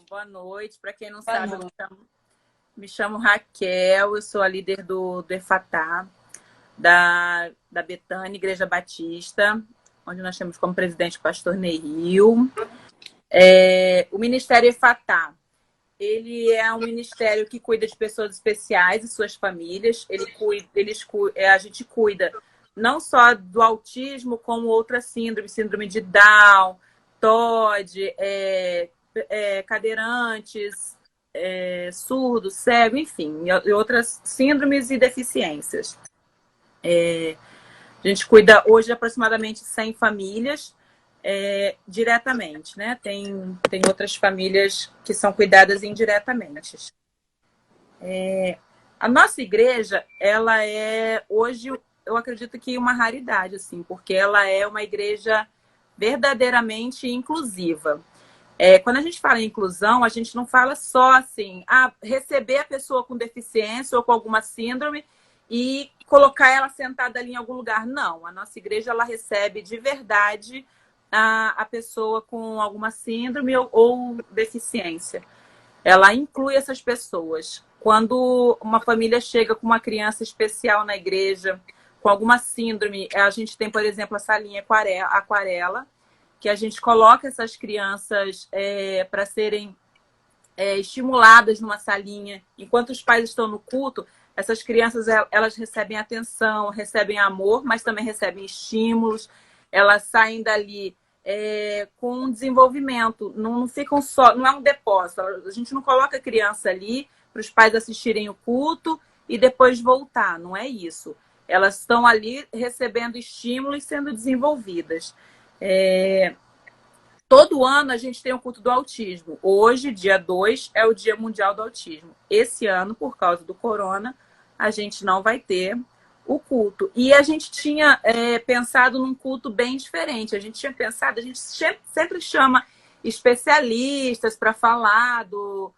Boa noite. Para quem não Boa sabe, noite. me chamo Raquel, eu sou a líder do EFATÁ, da Betânia Igreja Batista, onde nós temos como presidente o pastor Neil. O Ministério EFATÁ, ele é um ministério que cuida de pessoas especiais e suas famílias. A gente cuida não só do autismo, como outras síndromes, síndrome de Down, TOD, cadeirantes, surdo, cego, enfim, e outras síndromes e deficiências. A gente cuida hoje de aproximadamente 100 famílias diretamente, né? Tem outras famílias que são cuidadas indiretamente. A nossa igreja, ela é hoje, eu acredito que uma raridade, assim, porque ela é uma igreja verdadeiramente inclusiva. Quando a gente fala em inclusão, a gente não fala só assim, receber a pessoa com deficiência ou com alguma síndrome e colocar ela sentada ali em algum lugar. Não, a nossa igreja, ela recebe de verdade a pessoa com alguma síndrome ou deficiência. Ela inclui essas pessoas. Quando uma família chega com uma criança especial na igreja, com alguma síndrome, a gente tem, por exemplo, essa linha aquarela, que a gente coloca essas crianças para serem estimuladas numa salinha. Enquanto os pais estão no culto, essas crianças elas recebem atenção, recebem amor, mas também recebem estímulos. Elas saem dali com um desenvolvimento. Não ficam só, não é um depósito. A gente não coloca a criança ali para os pais assistirem o culto e depois voltar. Não é isso. Elas estão ali recebendo estímulos e sendo desenvolvidas. Todo ano a gente tem o culto do autismo. Hoje, dia 2, é o Dia Mundial do Autismo. Esse ano, por causa do corona, a gente não vai ter o culto. E a gente tinha pensado num culto bem diferente. A gente sempre chama especialistas para falar do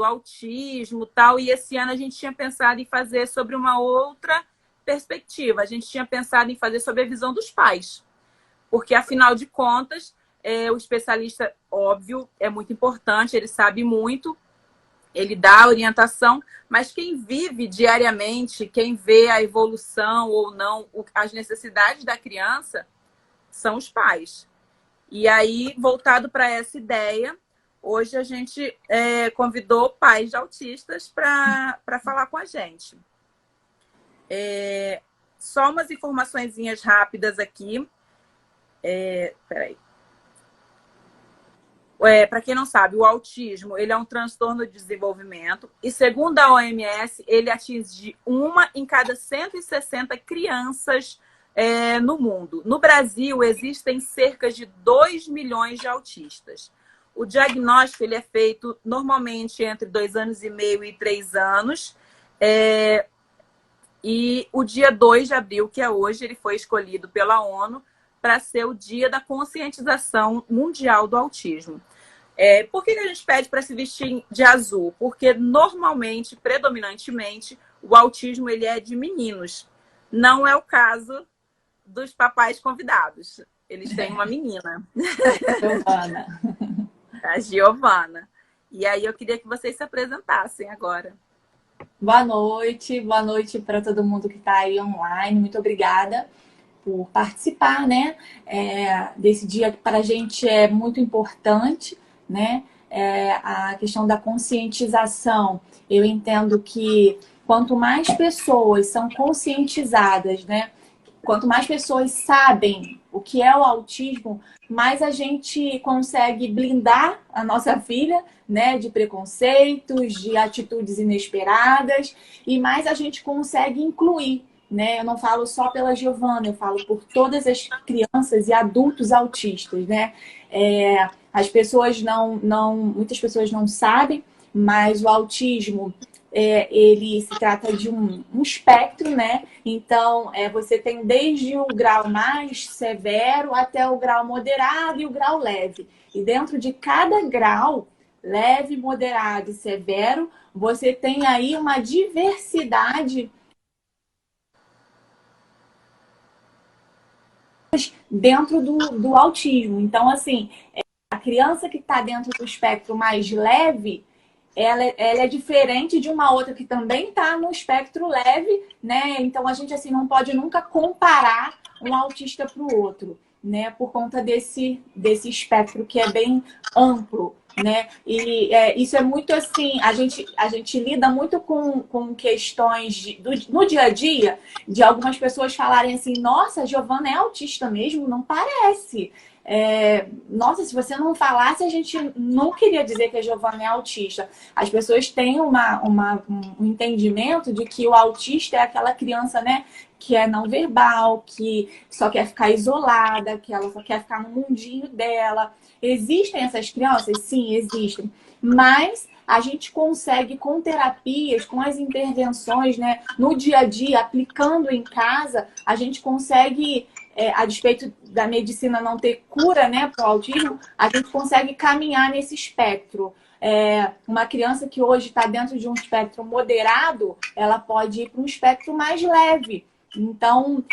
autismo e tal. E esse ano a gente tinha pensado em fazer sobre uma outra perspectiva. A gente tinha pensado em fazer sobre a visão dos pais. Porque, afinal de contas, o especialista, óbvio, é muito importante, ele sabe muito, ele dá orientação, mas quem vive diariamente, quem vê a evolução ou não, as necessidades da criança, são os pais. E aí, voltado para essa ideia, hoje a gente convidou pais de autistas para falar com a gente. Só umas informaçõezinhas rápidas aqui. Peraí. Para quem não sabe, o autismo ele é um transtorno de desenvolvimento e, segundo a OMS, ele atinge 1 em cada 160 crianças no mundo. No Brasil, existem cerca de 2 milhões de autistas. O diagnóstico ele é feito normalmente entre 2 anos e meio e 3 anos. E o dia 2 de abril, que é hoje, ele foi escolhido pela ONU para ser o dia da conscientização mundial do autismo. Por que a gente pede para se vestir de azul? Porque normalmente, predominantemente, o autismo ele é de meninos. Não é o caso dos papais convidados. Eles têm uma menina. Giovana. A Giovana. E aí eu queria que vocês se apresentassem agora. Boa noite para todo mundo que está aí online. Muito obrigada por participar, né? Desse dia que para a gente é muito importante, né? A questão da conscientização. Eu entendo que quanto mais pessoas são conscientizadas, né? Quanto mais pessoas sabem o que é o autismo, mais a gente consegue blindar a nossa filha, né, de preconceitos, de atitudes inesperadas, e mais a gente consegue incluir, né? Eu não falo só pela Giovana, eu falo por todas as crianças e adultos autistas, né? As pessoas muitas pessoas não sabem, mas o autismo ele se trata de um espectro, né? Então, você tem desde o grau mais severo até o grau moderado e o grau leve. E dentro de cada grau, leve, moderado e severo, você tem aí uma diversidade dentro do autismo. Então, assim, a criança que está dentro do espectro mais leve, ela é diferente de uma outra que também está no espectro leve, né? Então a gente assim não pode nunca comparar um autista para o outro, né? Por conta desse espectro que é bem amplo, né? E isso é muito assim, a gente lida muito com questões no dia a dia, de algumas pessoas falarem assim, nossa, a Giovana é autista mesmo? Não parece. Nossa, se você não falasse, a gente não queria dizer que a Giovana é autista. As pessoas têm um entendimento de que o autista é aquela criança, né, que é não verbal, que só quer ficar isolada, que ela só quer ficar no mundinho dela. Existem essas crianças? Sim, existem. Mas a gente consegue, com terapias, com as intervenções, né, no dia a dia, aplicando em casa, a gente consegue, a despeito da medicina não ter cura, né, para o autismo, a gente consegue caminhar nesse espectro. Uma criança que hoje está dentro de um espectro moderado, ela pode ir para um espectro mais leve. Então,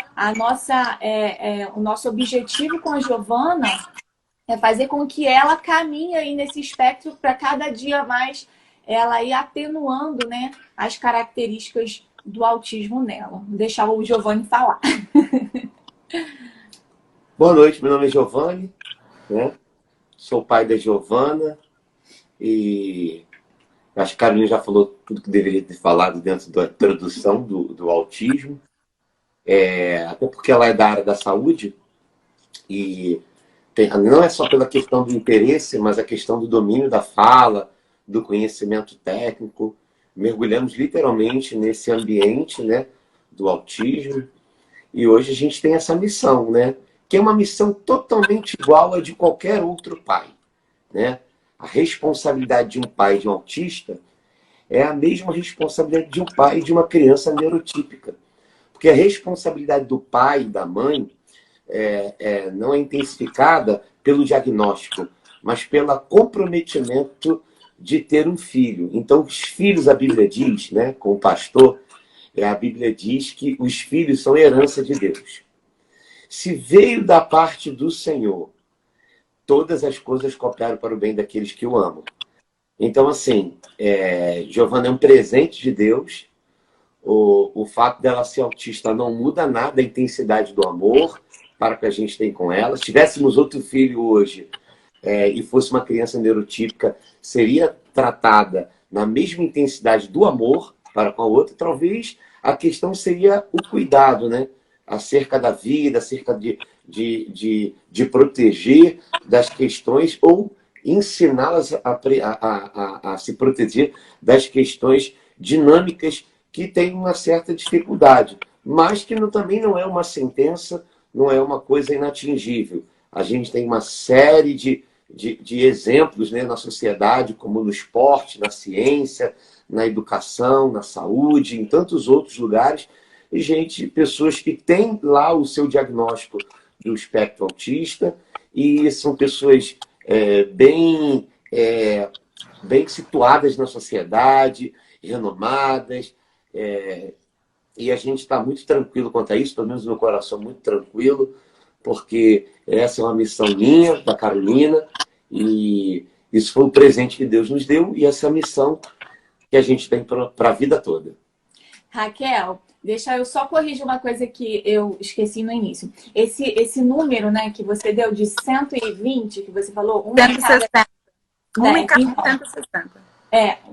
o nosso objetivo com a Giovana é fazer com que ela caminhe aí nesse espectro para cada dia mais ela ir atenuando, né, as características do autismo nela. Vou deixar o Giovanni falar. Boa noite, meu nome é Giovanni, né? Sou pai da Giovana e acho que a Carolina já falou tudo que deveria ter falado dentro da introdução do autismo, até porque ela é da área da saúde e não é só pela questão do interesse, mas a questão do domínio da fala, do conhecimento técnico. Mergulhamos literalmente nesse ambiente, né, do autismo. E hoje a gente tem essa missão, né, que é uma missão totalmente igual a de qualquer outro pai, né? A responsabilidade de um pai de um autista é a mesma responsabilidade de um pai de uma criança neurotípica. Porque a responsabilidade do pai e da mãe não é intensificada pelo diagnóstico, mas pelo comprometimento de ter um filho. Então, os filhos, a Bíblia diz, né, com o pastor, a Bíblia diz que os filhos são herança de Deus. Se veio da parte do Senhor, todas as coisas cooperam para o bem daqueles que o amam. Então, assim, Giovana é um presente de Deus. O fato dela ser autista não muda nada a intensidade do amor para que a gente tem com ela. Se tivéssemos outro filho hoje e fosse uma criança neurotípica, seria tratada na mesma intensidade do amor para com a outra. Talvez a questão seria o cuidado, né? Acerca da vida, acerca de proteger das questões ou ensiná-las a se proteger das questões dinâmicas que têm uma certa dificuldade, mas que também não é uma sentença, não é uma coisa inatingível. A gente tem uma série de exemplos, né, na sociedade, como no esporte, na ciência, na educação, na saúde, em tantos outros lugares, e pessoas que têm lá o seu diagnóstico do espectro autista e são pessoas bem situadas na sociedade, renomadas, e a gente está muito tranquilo quanto a isso, pelo menos no meu coração muito tranquilo, porque essa é uma missão minha, da Carolina, e isso foi um presente que Deus nos deu, e essa é a missão que a gente tem para a vida toda. Raquel, deixa eu só corrigir uma coisa que eu esqueci no início. Esse número, né, que você deu de 120, que você falou, 160. Uma em cada 160.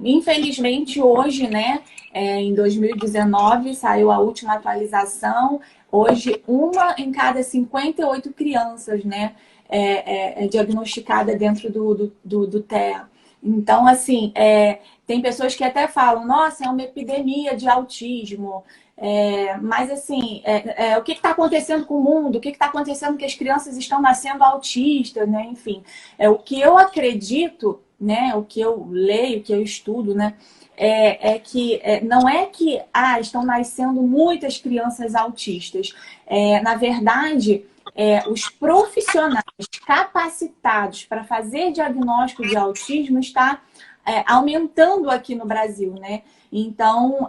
Infelizmente hoje, né, em 2019 saiu a última atualização. Hoje, uma em cada 58 crianças, né, é diagnosticada dentro do TEA. Então, assim, tem pessoas que até falam, nossa, é uma epidemia de autismo. Mas, assim, o que está acontecendo com o mundo? O que está acontecendo que as crianças estão nascendo autistas, né? Enfim, o que eu acredito, né? O que eu leio, o que eu estudo, né? Que não é que estão nascendo muitas crianças autistas. Na verdade, os profissionais capacitados para fazer diagnóstico de autismo está aumentando aqui no Brasil, né? Então,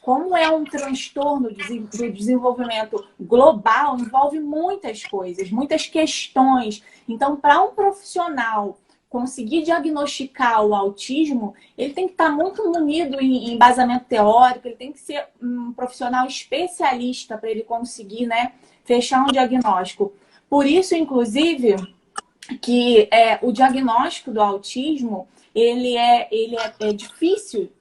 como é um transtorno do desenvolvimento global, envolve muitas coisas, muitas questões. Então, para um profissional conseguir diagnosticar o autismo, ele tem que estar muito munido em embasamento teórico, ele tem que ser um profissional especialista para ele conseguir, né, fechar um diagnóstico. Por isso, inclusive, que o diagnóstico do autismo ele é difícil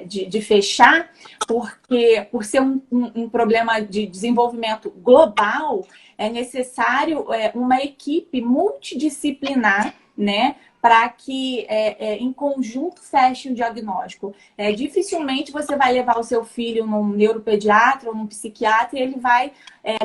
de fechar, porque por ser um problema de desenvolvimento global, é necessário uma equipe multidisciplinar, né, para que em conjunto feche o diagnóstico. Dificilmente você vai levar o seu filho num neuropediatra ou num psiquiatra e ele vai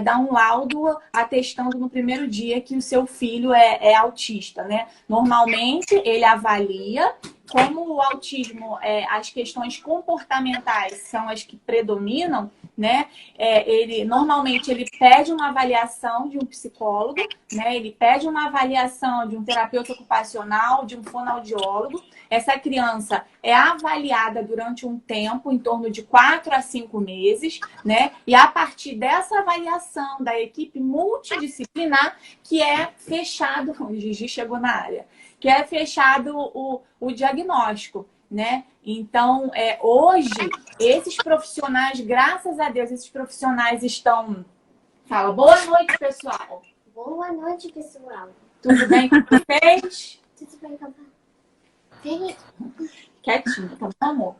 dar um laudo atestando no primeiro dia que o seu filho é autista, né? Normalmente ele avalia, como o autismo, as questões comportamentais são as que predominam, né? Normalmente ele pede uma avaliação de um psicólogo, né? Ele pede uma avaliação de um terapeuta ocupacional, de um fonoaudiólogo. Essa criança é avaliada durante um tempo, em torno de 4 a 5 meses, né? E a partir dessa avaliação da equipe multidisciplinar, que é fechado, o Gigi chegou na área, que é fechado o diagnóstico, né? Então, hoje, esses profissionais, graças a Deus, esses profissionais estão... Fala, boa noite, pessoal. Boa noite, pessoal. Tudo bem com vocês? Tudo bem, papai? Vem. Quietinho, tá bom, amor?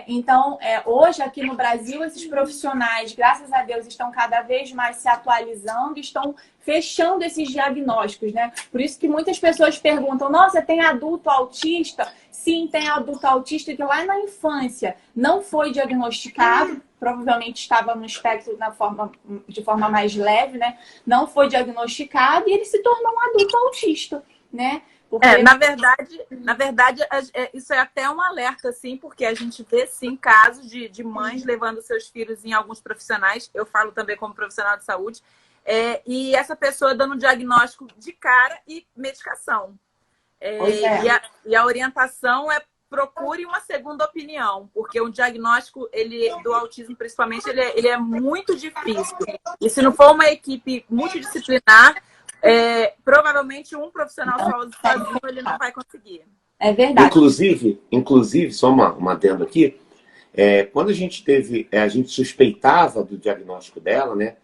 Então, hoje aqui no Brasil, esses profissionais, graças a Deus, estão cada vez mais se atualizando, estão fechando esses diagnósticos, né? Por isso que muitas pessoas perguntam, nossa, tem adulto autista? Sim, tem adulto autista que lá na infância não foi diagnosticado, provavelmente estava no espectro de forma mais leve, né? Não foi diagnosticado e ele se tornou um adulto autista, né? Porque... na verdade, isso é até um alerta, assim, porque a gente vê, sim, casos de mães levando seus filhos em alguns profissionais, eu falo também como profissional de saúde, e essa pessoa dando um diagnóstico de cara e medicação. E a orientação é procure uma segunda opinião, porque o diagnóstico do autismo, principalmente, ele é muito difícil. E se não for uma equipe multidisciplinar, provavelmente um profissional sozinho ele não vai conseguir. É verdade. Inclusive só uma adendo aqui, quando a gente suspeitava do diagnóstico dela, né,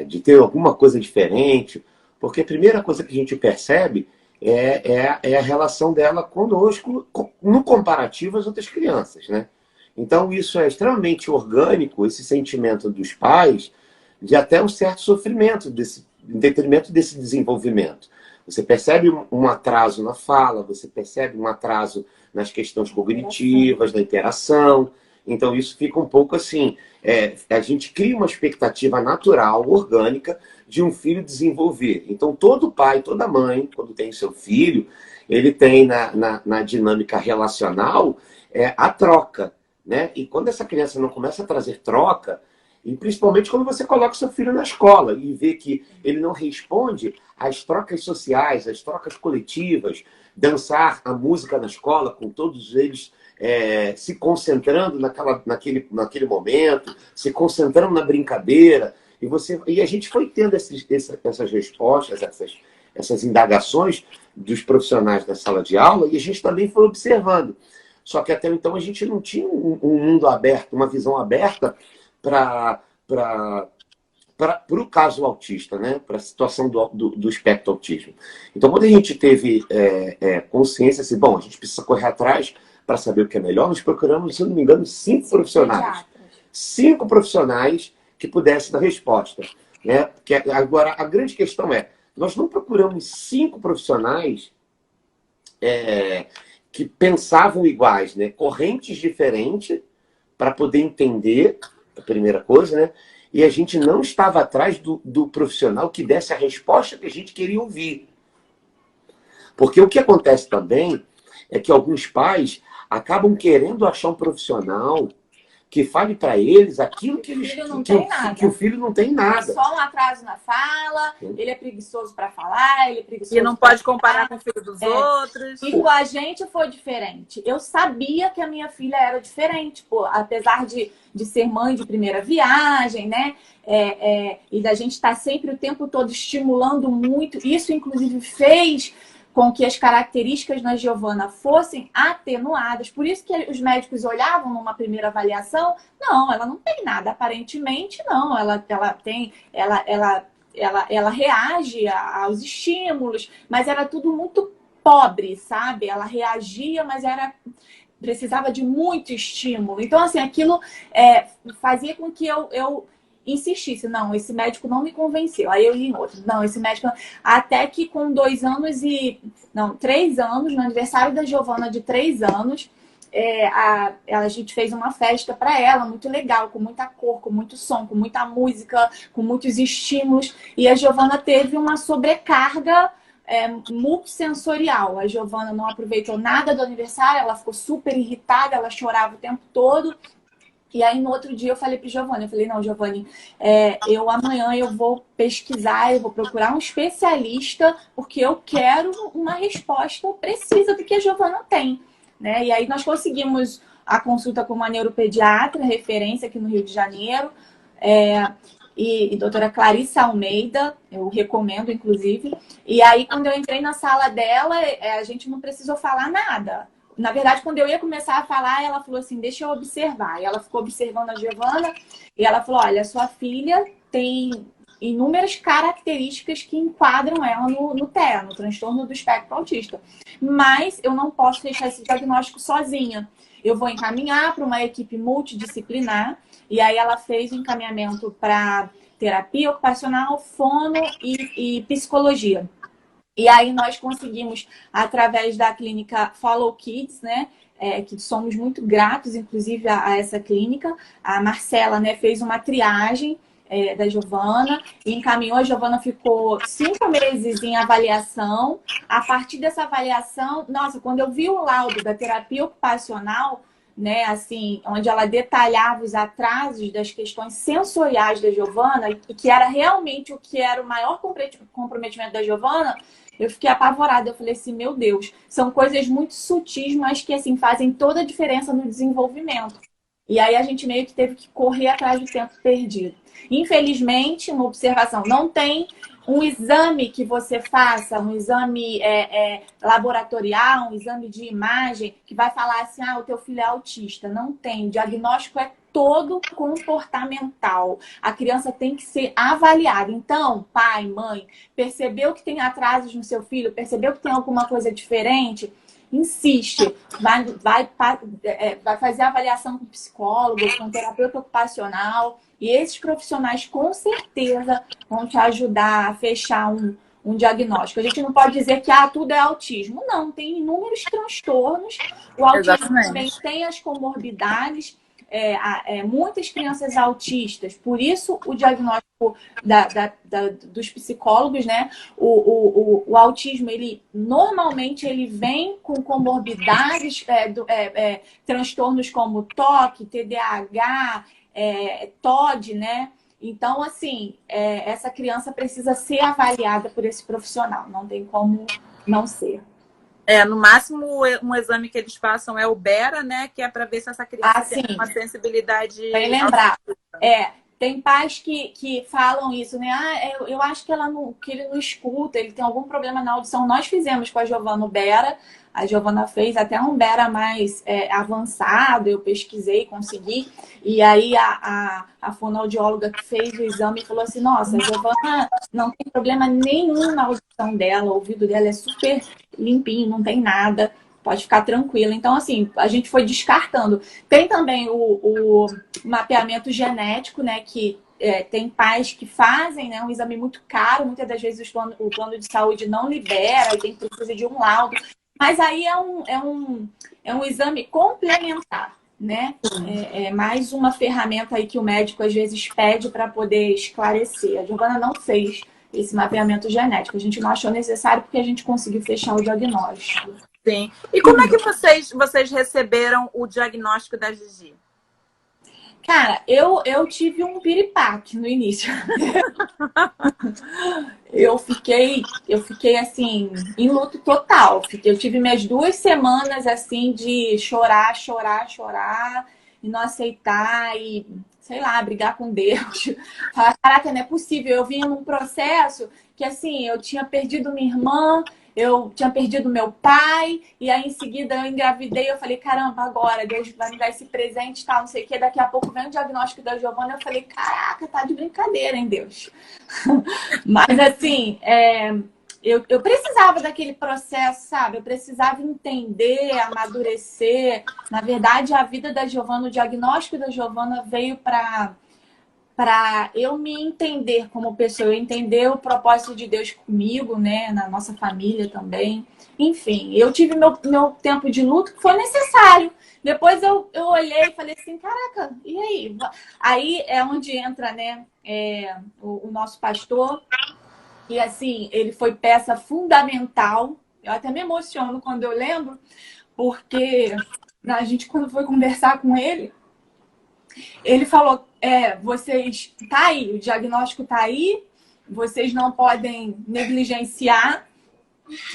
de ter alguma coisa diferente, porque a primeira coisa que a gente percebe é a relação dela conosco no comparativo às outras crianças, né? Então isso é extremamente orgânico, esse sentimento dos pais de até um certo sofrimento em detrimento desse desenvolvimento. Você percebe um atraso na fala, você percebe um atraso nas questões cognitivas, na interação. Então, isso fica um pouco assim... a gente cria uma expectativa natural, orgânica, de um filho desenvolver. Então, todo pai, toda mãe, quando tem seu filho, ele tem na dinâmica relacional a troca, né? E quando essa criança não começa a trazer troca, e principalmente quando você coloca seu filho na escola e vê que ele não responde às trocas sociais, às trocas coletivas, dançar a música na escola com todos eles se concentrando naquele momento, se concentrando na brincadeira. E a gente foi tendo essas respostas, essas indagações dos profissionais da sala de aula e a gente também foi observando. Só que até então a gente não tinha um mundo aberto, uma visão aberta para o caso autista, né? Para a situação do espectro autismo. Então, quando a gente teve consciência, assim, bom, a gente precisa correr atrás para saber o que é melhor, nós procuramos, se eu não me engano, 5 profissionais. 5 profissionais que pudessem dar resposta. Né? Porque agora, a grande questão nós não procuramos 5 profissionais que pensavam iguais, né? Correntes diferentes, para poder entender a primeira coisa, né? E a gente não estava atrás do profissional que desse a resposta que a gente queria ouvir. Porque o que acontece também é que alguns pais acabam querendo achar um profissional que fale para eles aquilo que eles filho não tem nada. Que o filho não tem É nada. só um atraso na fala, ele é preguiçoso para falar, ele é preguiçoso. E não pode comparar com o filho dos outros. E com a gente foi diferente. Eu sabia que a minha filha era diferente, pô, apesar de ser mãe de primeira viagem, né? E da gente estar sempre o tempo todo estimulando muito. Isso, inclusive, fez com que as características na Giovana fossem atenuadas. Por isso que os médicos olhavam numa primeira avaliação, não, ela não tem nada, aparentemente não, ela reage aos estímulos, mas era tudo muito pobre, sabe? Ela reagia, mas precisava de muito estímulo. Então, assim, aquilo fazia com que eu insistisse, não, esse médico não me convenceu. Aí eu ia em outro, não, esse médico... Até que com 3 anos, no aniversário da Giovana de 3 anos, a gente fez uma festa para ela, muito legal, com muita cor, com muito som, com muita música, com muitos estímulos. E a Giovana teve uma sobrecarga multissensorial. A Giovana não aproveitou nada do aniversário, ela ficou super irritada, ela chorava o tempo todo. E aí, no outro dia, eu falei para Giovana, eu falei, não, Giovana, amanhã eu vou pesquisar, eu vou procurar um especialista, porque eu quero uma resposta precisa do que a Giovana tem, né? E aí nós conseguimos a consulta com uma neuropediatra, referência aqui no Rio de Janeiro, e doutora Clarissa Almeida, eu recomendo, inclusive. E aí, quando eu entrei na sala dela, a gente não precisou falar nada. Na verdade, quando eu ia começar a falar, ela falou assim, deixa eu observar. E ela ficou observando a Giovana e ela falou, olha, sua filha tem inúmeras características que enquadram ela no TEA, no transtorno do espectro autista. Mas eu não posso deixar esse diagnóstico sozinha. Eu vou encaminhar para uma equipe multidisciplinar. E aí ela fez o encaminhamento para terapia ocupacional, fono e psicologia. E aí nós conseguimos, através da clínica Follow Kids, né? Que somos muito gratos, inclusive, a essa clínica. A Marcela, né, fez uma triagem da Giovana e encaminhou. A Giovana ficou 5 meses em avaliação. A partir dessa avaliação, nossa, quando eu vi o laudo da terapia ocupacional, né, assim, onde ela detalhava os atrasos das questões sensoriais da Giovana, e que era realmente o que era o maior comprometimento da Giovana, eu fiquei apavorada. Eu falei assim, meu Deus, são coisas muito sutis, mas que assim fazem toda a diferença no desenvolvimento. E aí a gente meio que teve que correr atrás do tempo perdido. Infelizmente, uma observação, não tem um exame que você faça, um exame laboratorial, um exame de imagem, que vai falar assim, o teu filho é autista. Não tem. O diagnóstico é todo comportamental. A criança tem que ser avaliada. Então, pai, mãe, percebeu que tem atrasos no seu filho, percebeu que tem alguma coisa diferente, insiste, vai fazer avaliação com psicólogo, com terapeuta ocupacional, e esses profissionais com certeza vão te ajudar a fechar um diagnóstico. A gente não pode dizer que tudo é autismo. Não, tem inúmeros transtornos. O autismo também tem as comorbidades. Muitas crianças autistas, por isso o diagnóstico dos psicólogos, né? O autismo, ele normalmente ele vem com comorbidades, transtornos como TOC, TDAH, TOD, né? Então, assim, essa criança precisa ser avaliada por esse profissional, não tem como não ser. No máximo, um exame que eles passam é o BERA, né? Que é para ver se essa criança tem uma sensibilidade... Bem lembrar. Tem pais que falam isso, né? Eu acho que ele não escuta, ele tem algum problema na audição. Nós fizemos com a Giovana o BERA. A Giovana fez até um BERA mais avançado, eu pesquisei, consegui. E aí a fonoaudióloga que fez o exame falou assim, nossa, a Giovana não tem problema nenhum na audição dela, o ouvido dela é super limpinho, não tem nada, pode ficar tranquila. Então, assim, a gente foi descartando. Tem também o mapeamento genético, né, que tem pais que fazem, né, um exame muito caro, muitas das vezes o plano de saúde não libera, e tem que precisar de um laudo. Mas aí é um exame complementar, né? É mais uma ferramenta aí que o médico às vezes pede para poder esclarecer. A Giovana não fez esse mapeamento genético. A gente não achou necessário porque a gente conseguiu fechar o diagnóstico. Sim. E como é que vocês receberam o diagnóstico da Gigi? Cara, eu tive um piripaque no início. Eu fiquei assim, em luto total. Eu tive minhas 2 semanas assim de chorar, chorar, chorar e não aceitar e, sei lá, brigar com Deus. Falar, caraca, não é possível. Eu vinha num processo que assim, eu tinha perdido minha irmã, eu tinha perdido meu pai, e aí em seguida eu engravidei, eu falei, caramba, agora Deus vai me dar esse presente e tal, não sei o quê. Daqui a pouco vem o diagnóstico da Giovana, eu falei, caraca, tá de brincadeira, hein, Deus? Mas assim, eu precisava daquele processo, sabe? Eu precisava entender, amadurecer. Na verdade, a vida da Giovana, o diagnóstico da Giovana veio para eu me entender como pessoa, eu entender o propósito de Deus comigo, né? Na nossa família também. Enfim, eu tive meu tempo de luto que foi necessário. Depois eu olhei e falei assim, caraca, e aí? Aí é onde entra, né, o nosso pastor. E assim, ele foi peça fundamental. Eu até me emociono quando eu lembro, porque a gente, quando foi conversar com ele, ele falou: vocês, tá aí, o diagnóstico tá aí, vocês não podem negligenciar,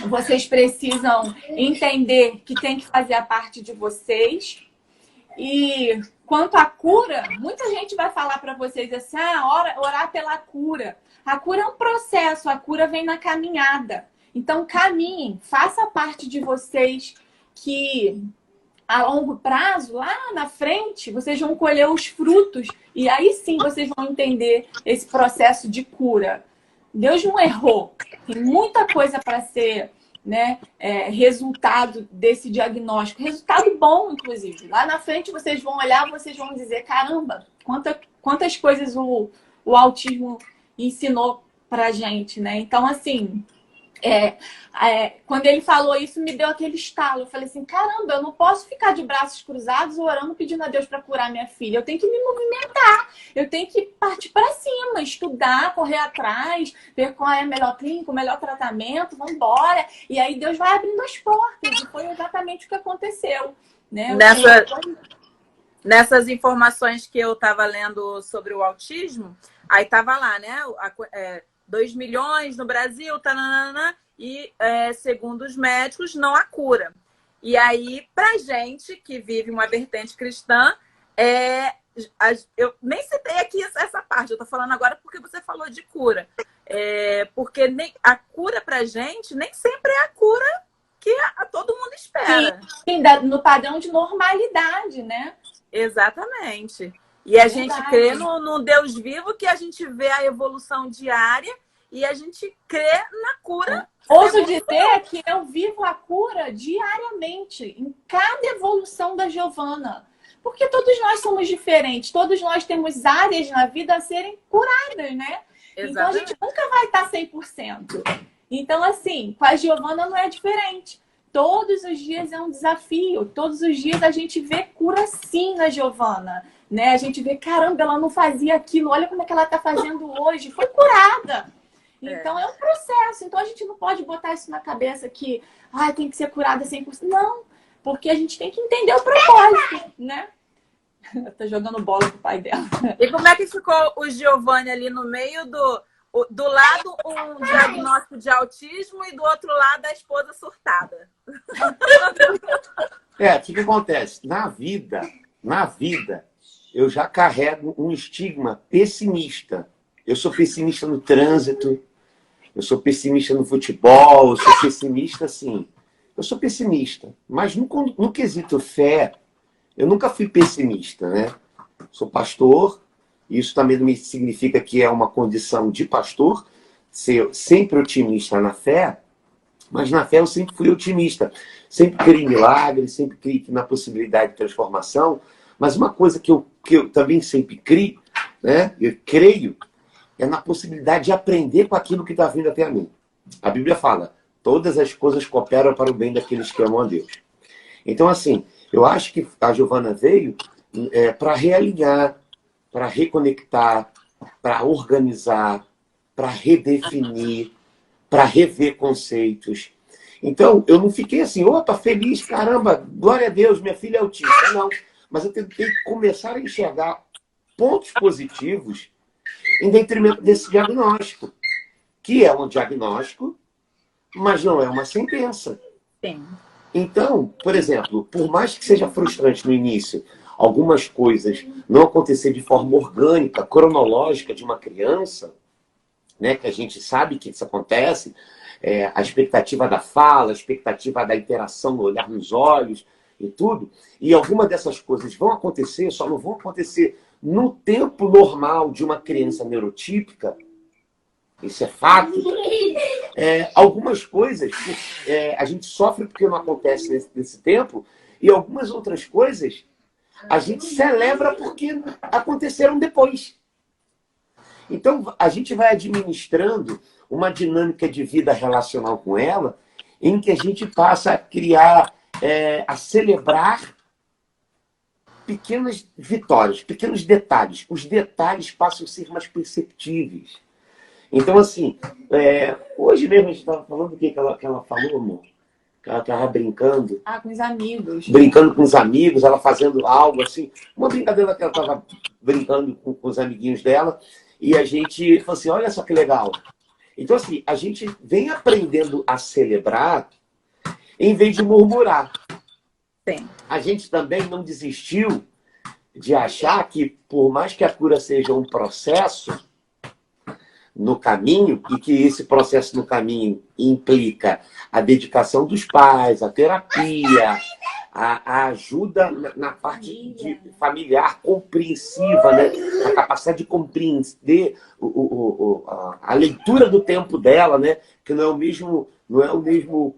vocês precisam entender que tem que fazer a parte de vocês. E quanto à cura, muita gente vai falar para vocês assim: orar pela cura. A cura é um processo, a cura vem na caminhada. Então, caminhem, faça parte de vocês que a longo prazo, lá na frente, vocês vão colher os frutos e aí sim vocês vão entender esse processo de cura. Deus não errou. Tem muita coisa para ser, né, resultado desse diagnóstico. Resultado bom, inclusive. Lá na frente vocês vão olhar, vocês vão dizer, caramba, quantas coisas o autismo ensinou pra gente, né? Então, assim, quando ele falou isso, me deu aquele estalo. Eu falei assim, caramba, eu não posso ficar de braços cruzados orando, pedindo a Deus para curar minha filha. Eu tenho que me movimentar. Eu tenho que partir para cima, estudar, correr atrás, ver qual é a melhor clínica, o melhor tratamento, vamos embora. E aí Deus vai abrindo as portas. E foi exatamente o que aconteceu, né? Nessas informações que eu estava lendo sobre o autismo, aí estava lá, né? 2 milhões no Brasil, tananana, e segundo os médicos, não há cura. E aí, pra gente que vive uma vertente cristã, eu nem citei aqui essa parte, eu tô falando agora porque você falou de cura. Porque a cura pra gente nem sempre é a cura que todo mundo espera. Sim, no padrão de normalidade, né? Exatamente. E a gente crê no Deus vivo, que a gente vê a evolução diária e a gente crê na cura. Ouso dizer que eu vivo a cura diariamente, em cada evolução da Giovana. Porque todos nós somos diferentes, todos nós temos áreas na vida a serem curadas, né? Exatamente. Então a gente nunca vai estar 100%. Então, assim, com a Giovana não é diferente. Todos os dias é um desafio, todos os dias a gente vê cura sim na Giovana. Né? A gente vê, caramba, ela não fazia aquilo, olha como é que ela está fazendo hoje, foi curada. Então é um processo, então a gente não pode botar isso na cabeça que tem que ser curada 100%. Não, porque a gente tem que entender o propósito, né? Tá jogando bola pro pai dela. E como é que ficou o Giovanni ali no meio do lado um diagnóstico de autismo e do outro lado a esposa surtada? O que acontece? Na vida, eu já carrego um estigma pessimista. Eu sou pessimista no trânsito, eu sou pessimista no futebol, eu sou pessimista assim. Eu sou pessimista, mas no quesito fé, eu nunca fui pessimista, né? Sou pastor, isso também não significa que é uma condição de pastor, ser sempre otimista na fé, mas na fé eu sempre fui otimista. Sempre criei em milagres, sempre criei na possibilidade de transformação, mas uma coisa que eu também sempre criei, né? Eu creio, é na possibilidade de aprender com aquilo que está vindo até a mim. A Bíblia fala, todas as coisas cooperam para o bem daqueles que amam a Deus. Então, assim, eu acho que a Giovana veio para realinhar, para reconectar, para organizar, para redefinir, para rever conceitos. Então, eu não fiquei assim, opa, feliz, caramba, glória a Deus, minha filha é autista. Não, mas eu tentei começar a enxergar pontos positivos em detrimento desse diagnóstico, que é um diagnóstico, mas não é uma sentença. Sim. Então, por exemplo, por mais que seja frustrante no início, algumas coisas não acontecer de forma orgânica, cronológica de uma criança, né, que a gente sabe que isso acontece, a expectativa da fala, a expectativa da interação no olhar nos olhos e tudo, e algumas dessas coisas vão acontecer, só não vão acontecer no tempo normal de uma criança neurotípica, isso é fato. Algumas coisas a gente sofre porque não acontece nesse tempo, e algumas outras coisas a gente celebra porque aconteceram depois. Então, a gente vai administrando uma dinâmica de vida relacional com ela, em que a gente passa a criar, a celebrar pequenas vitórias, pequenos detalhes. Os detalhes passam a ser mais perceptíveis. Então, assim, hoje mesmo a gente estava falando do que ela falou, amor? Que ela estava brincando. Com os amigos. Brincando com os amigos, ela fazendo algo assim. Uma brincadeira que ela estava brincando com os amiguinhos dela. E a gente falou assim, olha só que legal. Então, assim, a gente vem aprendendo a celebrar em vez de murmurar. Sim. A gente também não desistiu de achar que, por mais que a cura seja um processo no caminho, e que esse processo no caminho implica a dedicação dos pais, a terapia, a ajuda na parte familiar compreensiva, né? A capacidade de compreender a leitura do tempo dela, né? Que não é o mesmo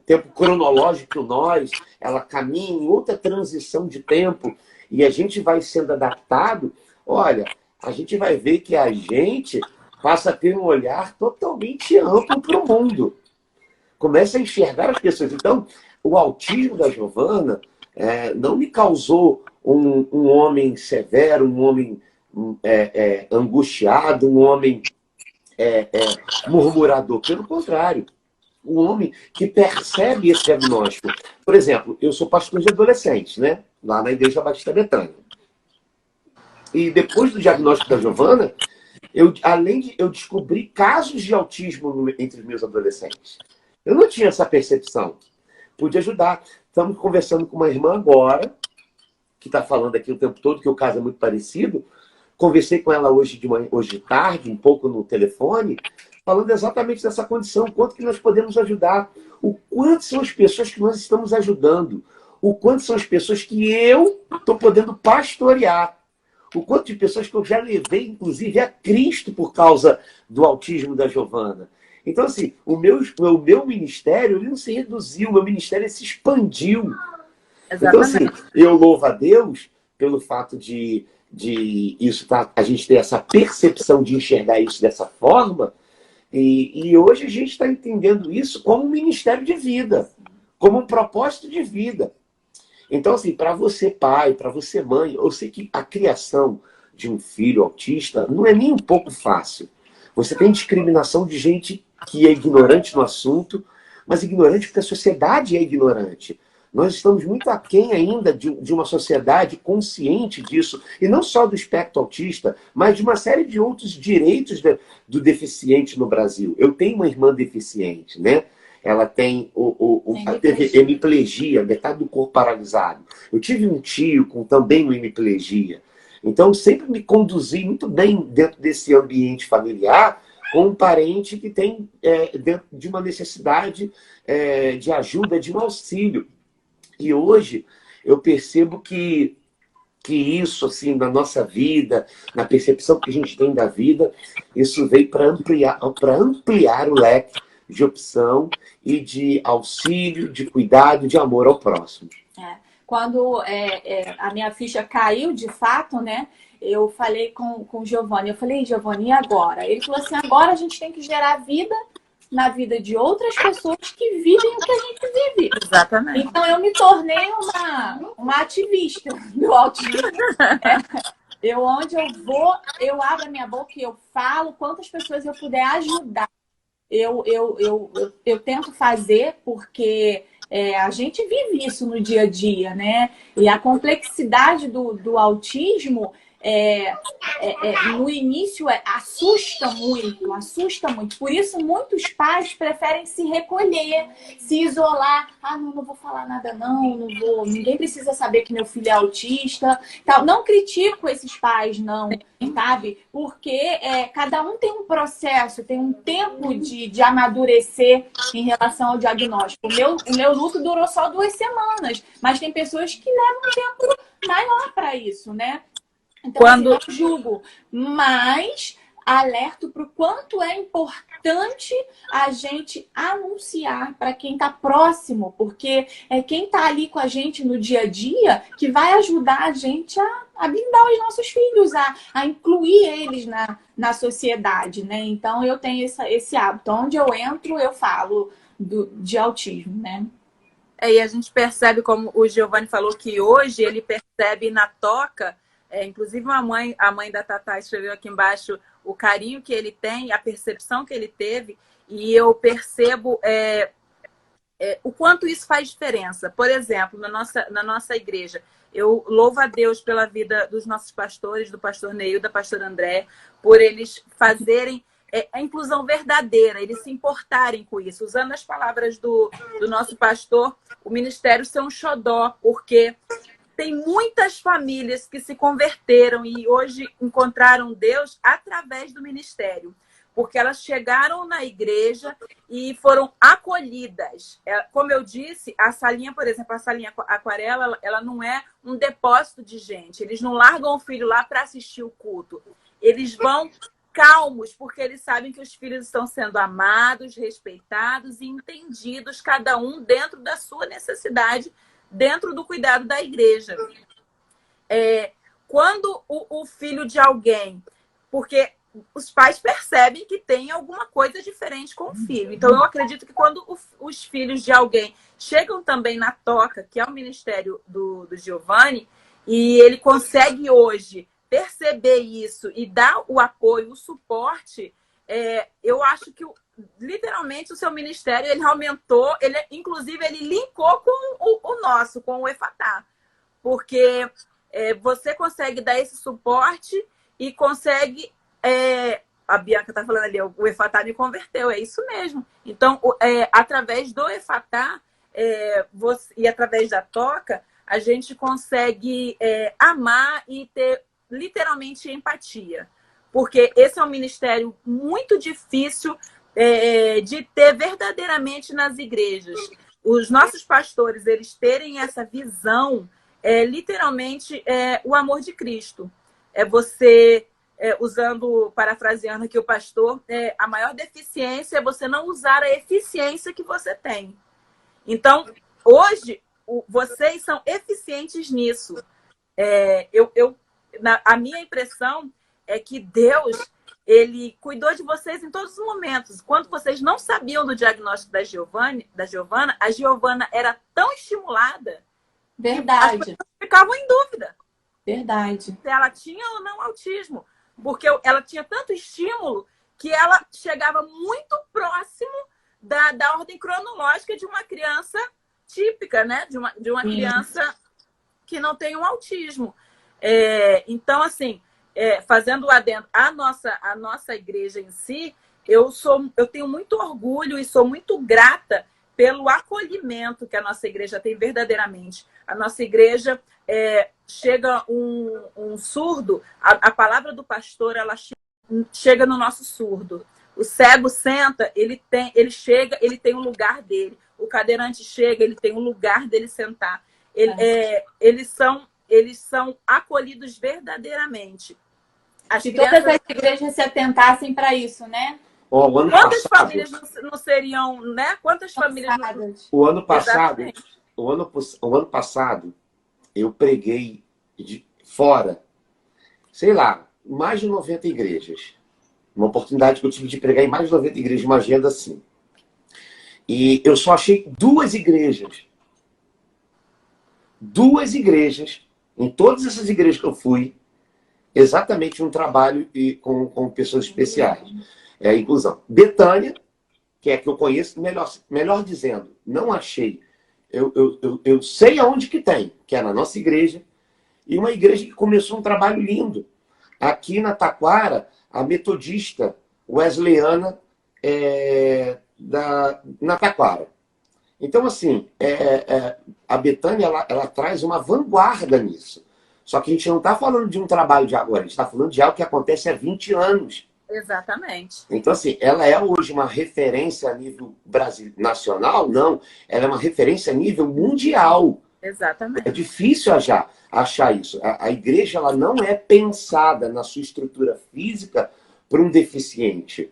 tempo cronológico que nós, ela caminha em outra transição de tempo e a gente vai sendo adaptado. Olha, a gente vai ver que a gente passa a ter um olhar totalmente amplo para o mundo. Começa a enxergar as pessoas. Então, o autismo da Giovana não me causou um homem severo, um homem angustiado, um homem murmurador. Pelo contrário, um homem que percebe esse diagnóstico. Por exemplo, eu sou pastor de adolescentes, né? Lá na Igreja Batista Betânia. E depois do diagnóstico da Giovana, eu descobri casos de autismo entre os meus adolescentes. Eu não tinha essa percepção. Pude ajudar. Estamos conversando com uma irmã agora, que está falando aqui o tempo todo, que o caso é muito parecido. Conversei com ela hoje de tarde, um pouco no telefone, falando exatamente dessa condição, o quanto que nós podemos ajudar, o quanto são as pessoas que nós estamos ajudando, o quanto são as pessoas que eu estou podendo pastorear, o quanto de pessoas que eu já levei, inclusive, a Cristo por causa do autismo da Giovana. Então, assim, o meu ministério ele não se reduziu, o meu ministério se expandiu. Exatamente. Então, assim, eu louvo a Deus pelo fato de isso a gente ter essa percepção de enxergar isso dessa forma, e hoje a gente está entendendo isso como um ministério de vida, como um propósito de vida. Então, assim, para você pai, para você mãe, eu sei que a criação de um filho autista não é nem um pouco fácil. Você tem discriminação de gente que é ignorante no assunto, mas ignorante porque a sociedade é ignorante. Nós estamos muito aquém ainda de uma sociedade consciente disso, e não só do espectro autista, mas de uma série de outros direitos do deficiente no Brasil. Eu tenho uma irmã deficiente, né? Ela tem teve hemiplegia, metade do corpo paralisado. Eu tive um tio com também uma hemiplegia. Então, sempre me conduzi muito bem dentro desse ambiente familiar, com um parente que tem dentro de uma necessidade de ajuda, de um auxílio. E hoje eu percebo que isso, assim, na nossa vida, na percepção que a gente tem da vida, isso veio para ampliar o leque de opção e de auxílio, de cuidado, de amor ao próximo. Quando a minha ficha caiu, de fato, né? Eu falei com o Giovanni, Giovanni, e agora? Ele falou assim, agora a gente tem que gerar vida na vida de outras pessoas que vivem o que a gente vive. Exatamente. Então eu me tornei uma ativista do autismo. Onde eu vou, eu abro a minha boca e eu falo quantas pessoas eu puder ajudar. Eu tento fazer porque a gente vive isso no dia a dia, né? E a complexidade do autismo no início assusta muito, assusta muito. Por isso, muitos pais preferem se recolher, se isolar. Ah, não vou falar nada não vou. Ninguém precisa saber que meu filho é autista. Tal. Não critico esses pais, não, sabe? Porque cada um tem um processo, tem um tempo de amadurecer em relação ao diagnóstico. O meu luto durou só 2 semanas, mas tem pessoas que levam um tempo maior para isso, né? Então, assim, não julgo, mas alerto para o quanto é importante a gente anunciar para quem está próximo, porque é quem está ali com a gente no dia a dia que vai ajudar a gente a blindar os nossos filhos, a incluir eles na sociedade, né? Então, eu tenho esse hábito. Onde eu entro, eu falo de autismo, né? E a gente percebe, como o Giovanni falou, que hoje ele percebe na toca. Inclusive, a mãe da Tatá escreveu aqui embaixo o carinho que ele tem, a percepção que ele teve, e eu percebo o quanto isso faz diferença. Por exemplo, na nossa igreja, eu louvo a Deus pela vida dos nossos pastores, do pastor Neil, da pastora André, por eles fazerem a inclusão verdadeira, eles se importarem com isso. Usando as palavras do nosso pastor, o ministério ser um xodó, porque tem muitas famílias que se converteram e hoje encontraram Deus através do ministério. Porque elas chegaram na igreja e foram acolhidas. Como eu disse, a salinha, por exemplo, a salinha Aquarela, ela não é um depósito de gente. Eles não largam o filho lá para assistir o culto. Eles vão calmos, porque eles sabem que os filhos estão sendo amados, respeitados e entendidos, cada um dentro da sua necessidade, dentro do cuidado da igreja. Quando o filho de alguém... Porque os pais percebem que tem alguma coisa diferente com o filho. Então, eu acredito que quando os filhos de alguém chegam também na toca, que é o ministério do Giovanni, e ele consegue hoje perceber isso e dar o apoio, o suporte, eu acho que literalmente o seu ministério ele aumentou, inclusive ele linkou com o nosso, com o Efatá, porque você consegue dar esse suporte e consegue, a Bianca está falando ali, o Efatá me converteu, é isso mesmo. Então, através do Efatá e através da toca, a gente consegue amar e ter literalmente empatia, porque esse é um ministério muito difícil de ter verdadeiramente nas igrejas. Os nossos pastores, eles terem essa visão, literalmente, o amor de Cristo. Você, parafraseando aqui o pastor, a maior deficiência é você não usar a eficiência que você tem. Então, hoje, vocês são eficientes nisso. A minha impressão é que Deus, ele cuidou de vocês em todos os momentos. Quando vocês não sabiam do diagnóstico da Giovana, a Giovana era tão estimulada. Verdade. Que as pessoas ficavam em dúvida. Verdade. Se ela tinha ou não autismo. Porque ela tinha tanto estímulo que ela chegava muito próximo da ordem cronológica de uma criança típica, né? De uma criança que não tem um autismo. Então, assim, fazendo o adendo, a nossa igreja em si, eu tenho muito orgulho e sou muito grata pelo acolhimento que a nossa igreja tem verdadeiramente. A nossa igreja, chega um surdo, a palavra do pastor, ela chega no nosso surdo. O cego senta, ele chega, ele tem um lugar dele. O cadeirante chega, ele tem um lugar dele sentar. Eles são acolhidos verdadeiramente. Se todas as igrejas se atentassem para isso, né? Quantas famílias não seriam, né? Quantas famílias não... O ano passado, eu preguei fora, sei lá, mais de 90 igrejas. Uma oportunidade que eu tive de pregar em mais de 90 igrejas, uma agenda assim. E eu só achei 2 igrejas. 2 igrejas, em todas essas igrejas que eu fui, exatamente um trabalho com pessoas especiais. É a inclusão. Betânia, que é a que eu conheço, melhor dizendo, não achei. Eu sei aonde que tem, que é na nossa igreja, e uma igreja que começou um trabalho lindo. aqui na Taquara, a metodista wesleyana na Taquara. Então, assim, a Betânia, ela traz uma vanguarda nisso. Só que a gente não está falando de um trabalho de agora, a gente está falando de algo que acontece há 20 anos. Exatamente. Então, assim, ela é hoje uma referência a nível nacional? Não. Ela é uma referência a nível mundial. Exatamente. É difícil achar isso. A igreja ela não é pensada na sua estrutura física para um deficiente,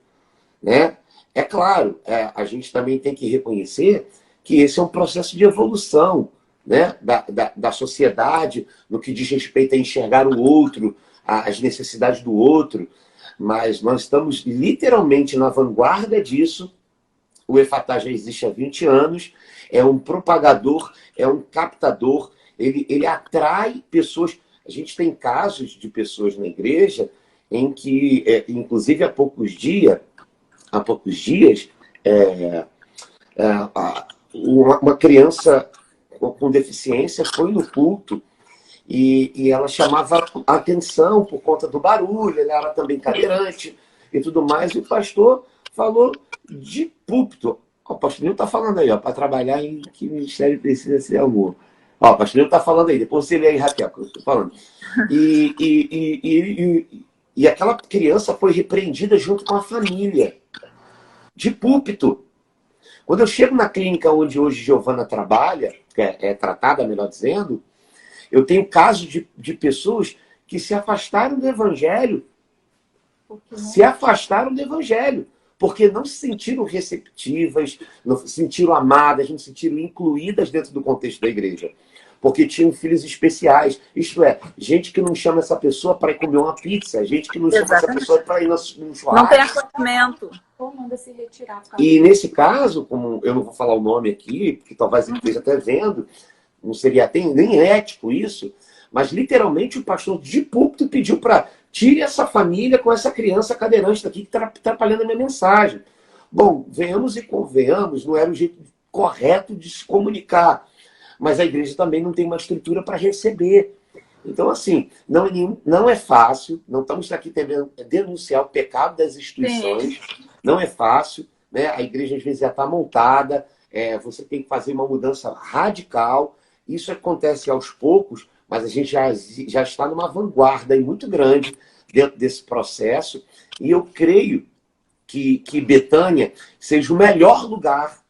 né? É claro, a gente também tem que reconhecer que esse é um processo de evolução, né? da sociedade, no que diz respeito a enxergar o outro, as necessidades do outro. Mas nós estamos literalmente na vanguarda disso. O Efatá já existe há 20 anos, é um propagador, é um captador, ele atrai pessoas. A gente tem casos de pessoas na igreja em que, inclusive há poucos dias, uma criança com deficiência foi no culto e ela chamava atenção por conta do barulho, ela era também cadeirante e tudo mais, e o pastor falou de púlpito. Ó, o pastor Nil está falando aí, para trabalhar em que ministério precisa ser amor. Ó, o pastor Nil está falando aí, depois você lê aí, Raquel, que eu estou falando. E aquela criança foi repreendida junto com a família, de púlpito. Quando eu chego na clínica onde hoje Giovana trabalha, que é tratada, melhor dizendo, eu tenho casos de pessoas que se afastaram do evangelho. Porque não se sentiram receptivas, não se sentiram amadas, não se sentiram incluídas dentro do contexto da igreja. Porque tinham filhos especiais. Isto é, gente que não chama essa pessoa para ir comer uma pizza, gente que não chama essa pessoa para ir no churrasco. Não tem acolhimento. Ou manda se retirar. E nesse caso, como eu não vou falar o nome aqui, porque talvez ele esteja até vendo, não seria nem ético isso, mas literalmente o pastor de púlpito pediu para tire essa família com essa criança cadeirante daqui que está atrapalhando a minha mensagem. Bom, venhamos e convenhamos, não era o jeito correto de se comunicar, mas a igreja também não tem uma estrutura para receber. Então, assim, não é fácil, não estamos aqui tentando denunciar o pecado das instituições, não é fácil, né? A igreja às vezes já está montada, você tem que fazer uma mudança radical. Isso acontece aos poucos, mas a gente já está numa vanguarda muito grande dentro desse processo. E eu creio que Betânia seja o melhor lugar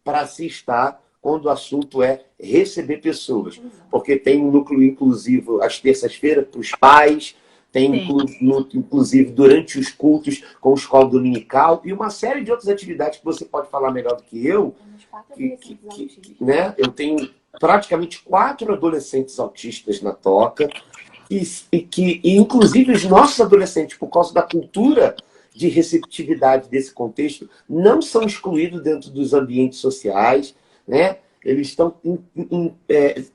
para se estar quando o assunto é receber pessoas. Porque tem um núcleo inclusivo às terças-feiras para os pais, tem inclusive durante os cultos com escola dominical e uma série de outras atividades que você pode falar melhor do que eu. Né? Eu tenho praticamente 4 adolescentes autistas na toca e inclusive os nossos adolescentes, por causa da cultura de receptividade desse contexto, não são excluídos dentro dos ambientes sociais, né? Eles estão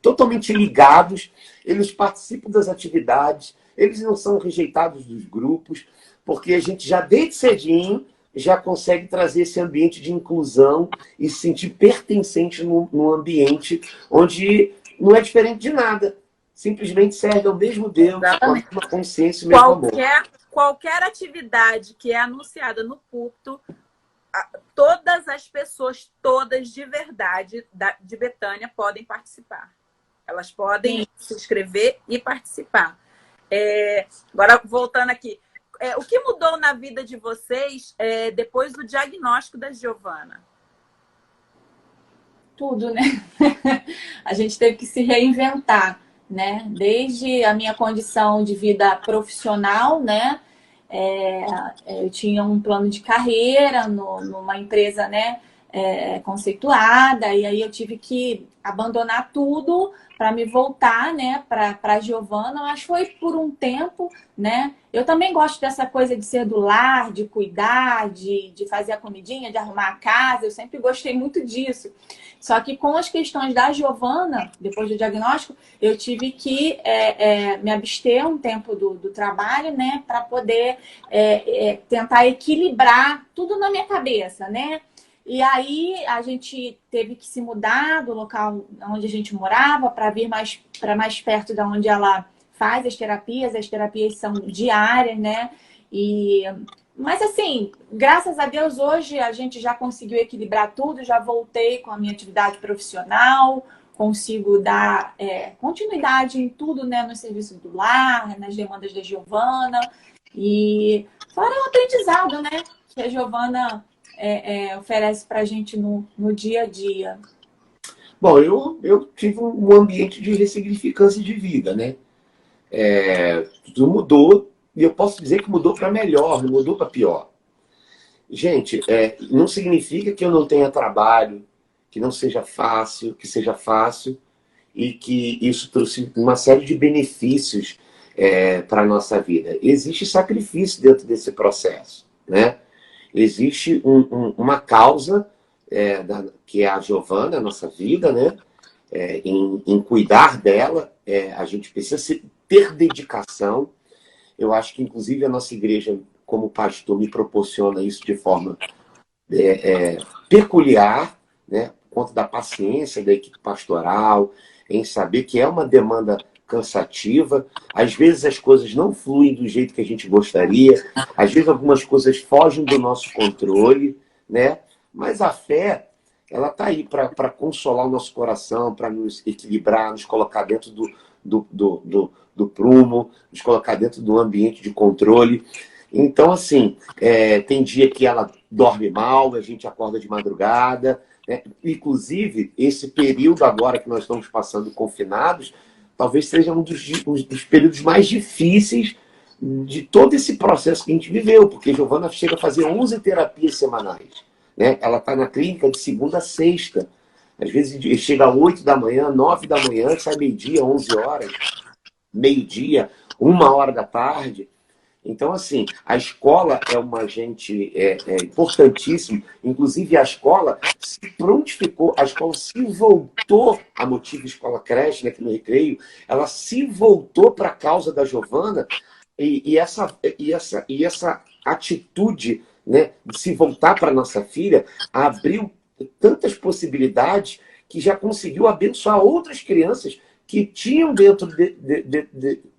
totalmente ligados, eles participam das atividades, eles não são rejeitados dos grupos, porque a gente já desde cedinho já consegue trazer esse ambiente de inclusão e se sentir pertencente num ambiente onde não é diferente de nada. Simplesmente serve ao mesmo Deus, com a mesma consciência e o mesmo amor. Qualquer atividade que é anunciada no culto, todas as pessoas, todas de verdade, de Betânia, podem participar. Elas podem se inscrever e participar. Agora, voltando aqui. O que mudou na vida de vocês depois do diagnóstico da Giovana? Tudo, né? A gente teve que se reinventar, né? Desde a minha condição de vida profissional, né? Eu tinha um plano de carreira numa empresa, né? Conceituada, e aí eu tive que abandonar tudo para me voltar, né, para a Giovana, mas foi por um tempo, né? Eu também gosto dessa coisa de ser do lar, de cuidar, de fazer a comidinha, de arrumar a casa, eu sempre gostei muito disso. Só que com as questões da Giovana, depois do diagnóstico, eu tive que me abster um tempo do trabalho, né, para poder tentar equilibrar tudo na minha cabeça, né? E aí a gente teve que se mudar do local onde a gente morava para vir mais perto de onde ela faz as terapias são diárias, né? Mas assim, graças a Deus, hoje a gente já conseguiu equilibrar tudo, já voltei com a minha atividade profissional, consigo dar continuidade em tudo, né? No serviço do lar, nas demandas da Giovana. E fora o aprendizado, né? Que a Giovana oferece pra gente no dia a dia. Bom, eu tive um ambiente de ressignificância de vida, né? Tudo mudou, e eu posso dizer que mudou para melhor, não mudou para pior. Gente, não significa que eu não tenha trabalho, que não seja fácil, que seja fácil, e que isso trouxe uma série de benefícios para a nossa vida. Existe sacrifício dentro desse processo, né? Existe uma causa, que é a Giovana, a nossa vida, né? Em cuidar dela, a gente precisa ter dedicação. Eu acho que, inclusive, a nossa igreja, como pastor, me proporciona isso de forma peculiar, né? Por conta da paciência da equipe pastoral, em saber que é uma demanda cansativa. Às vezes as coisas não fluem do jeito que a gente gostaria, às vezes algumas coisas fogem do nosso controle, né? Mas a fé, ela está aí para consolar o nosso coração, para nos equilibrar, nos colocar dentro do prumo, nos colocar dentro do ambiente de controle. Então, assim, tem dia que ela dorme mal, a gente acorda de madrugada, né? Inclusive, esse período agora que nós estamos passando confinados, talvez seja um dos períodos mais difíceis de todo esse processo que a gente viveu, porque Giovana chega a fazer 11 terapias semanais, né? Ela está na clínica de segunda a sexta. Às vezes chega às 8 da manhã, 9 da manhã, sai meio-dia, 11 horas, meio-dia, 1 hora da tarde. Então, assim, a escola é um agente importantíssimo. Inclusive, a escola se prontificou, a escola se voltou, a Motivo Escola Creche, né, aqui no Recreio, ela se voltou para a causa da Giovana, e essa atitude, né, de se voltar para a nossa filha abriu tantas possibilidades que já conseguiu abençoar outras crianças que tinham dentro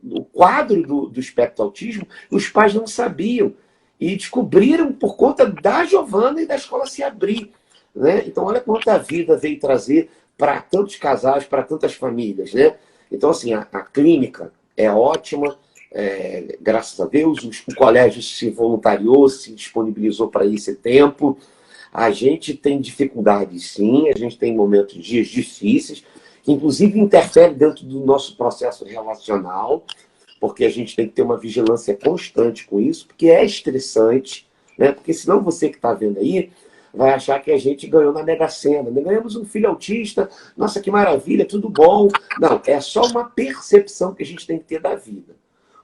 do quadro do espectro autismo, os pais não sabiam. E descobriram por conta da Giovana e da escola se abrir, né? Então, olha quanta a vida veio trazer para tantos casais, para tantas famílias, né? Então, assim, a clínica é ótima, graças a Deus, o colégio se voluntariou, se disponibilizou para esse tempo. A gente tem dificuldades, sim, a gente tem momentos, dias difíceis, que inclusive interfere dentro do nosso processo relacional, porque a gente tem que ter uma vigilância constante com isso, porque é estressante, né? Porque senão você que está vendo aí vai achar que a gente ganhou na Mega Sena, né? Ganhamos um filho autista, nossa, que maravilha, tudo bom. Não, é só uma percepção que a gente tem que ter da vida.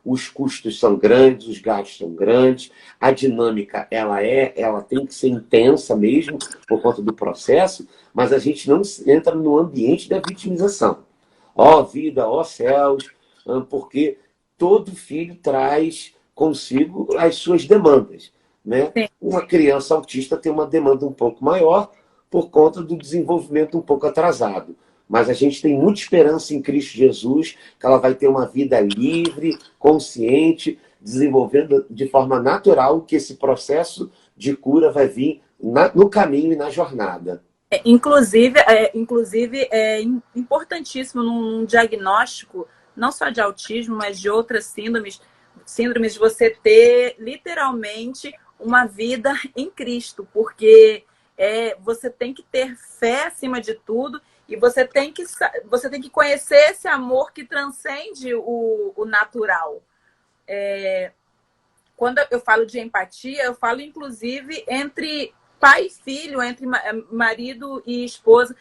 Os custos são grandes, os gastos são grandes, a dinâmica ela tem que ser intensa mesmo por conta do processo, mas a gente não entra no ambiente da vitimização. Ó vida, ó céus, porque todo filho traz consigo as suas demandas, né? Sim. Uma criança autista tem uma demanda um pouco maior por conta do desenvolvimento um pouco atrasado. Mas a gente tem muita esperança em Cristo Jesus, que ela vai ter uma vida livre, consciente, desenvolvendo de forma natural, que esse processo de cura vai vir no caminho e na jornada. Inclusive, é importantíssimo num diagnóstico, não só de autismo, mas de outras síndromes, de você ter literalmente uma vida em Cristo, porque você tem que ter fé acima de tudo. E você tem que conhecer esse amor que transcende o natural. Quando eu falo de empatia, eu falo inclusive entre pai e filho, entre marido e esposa.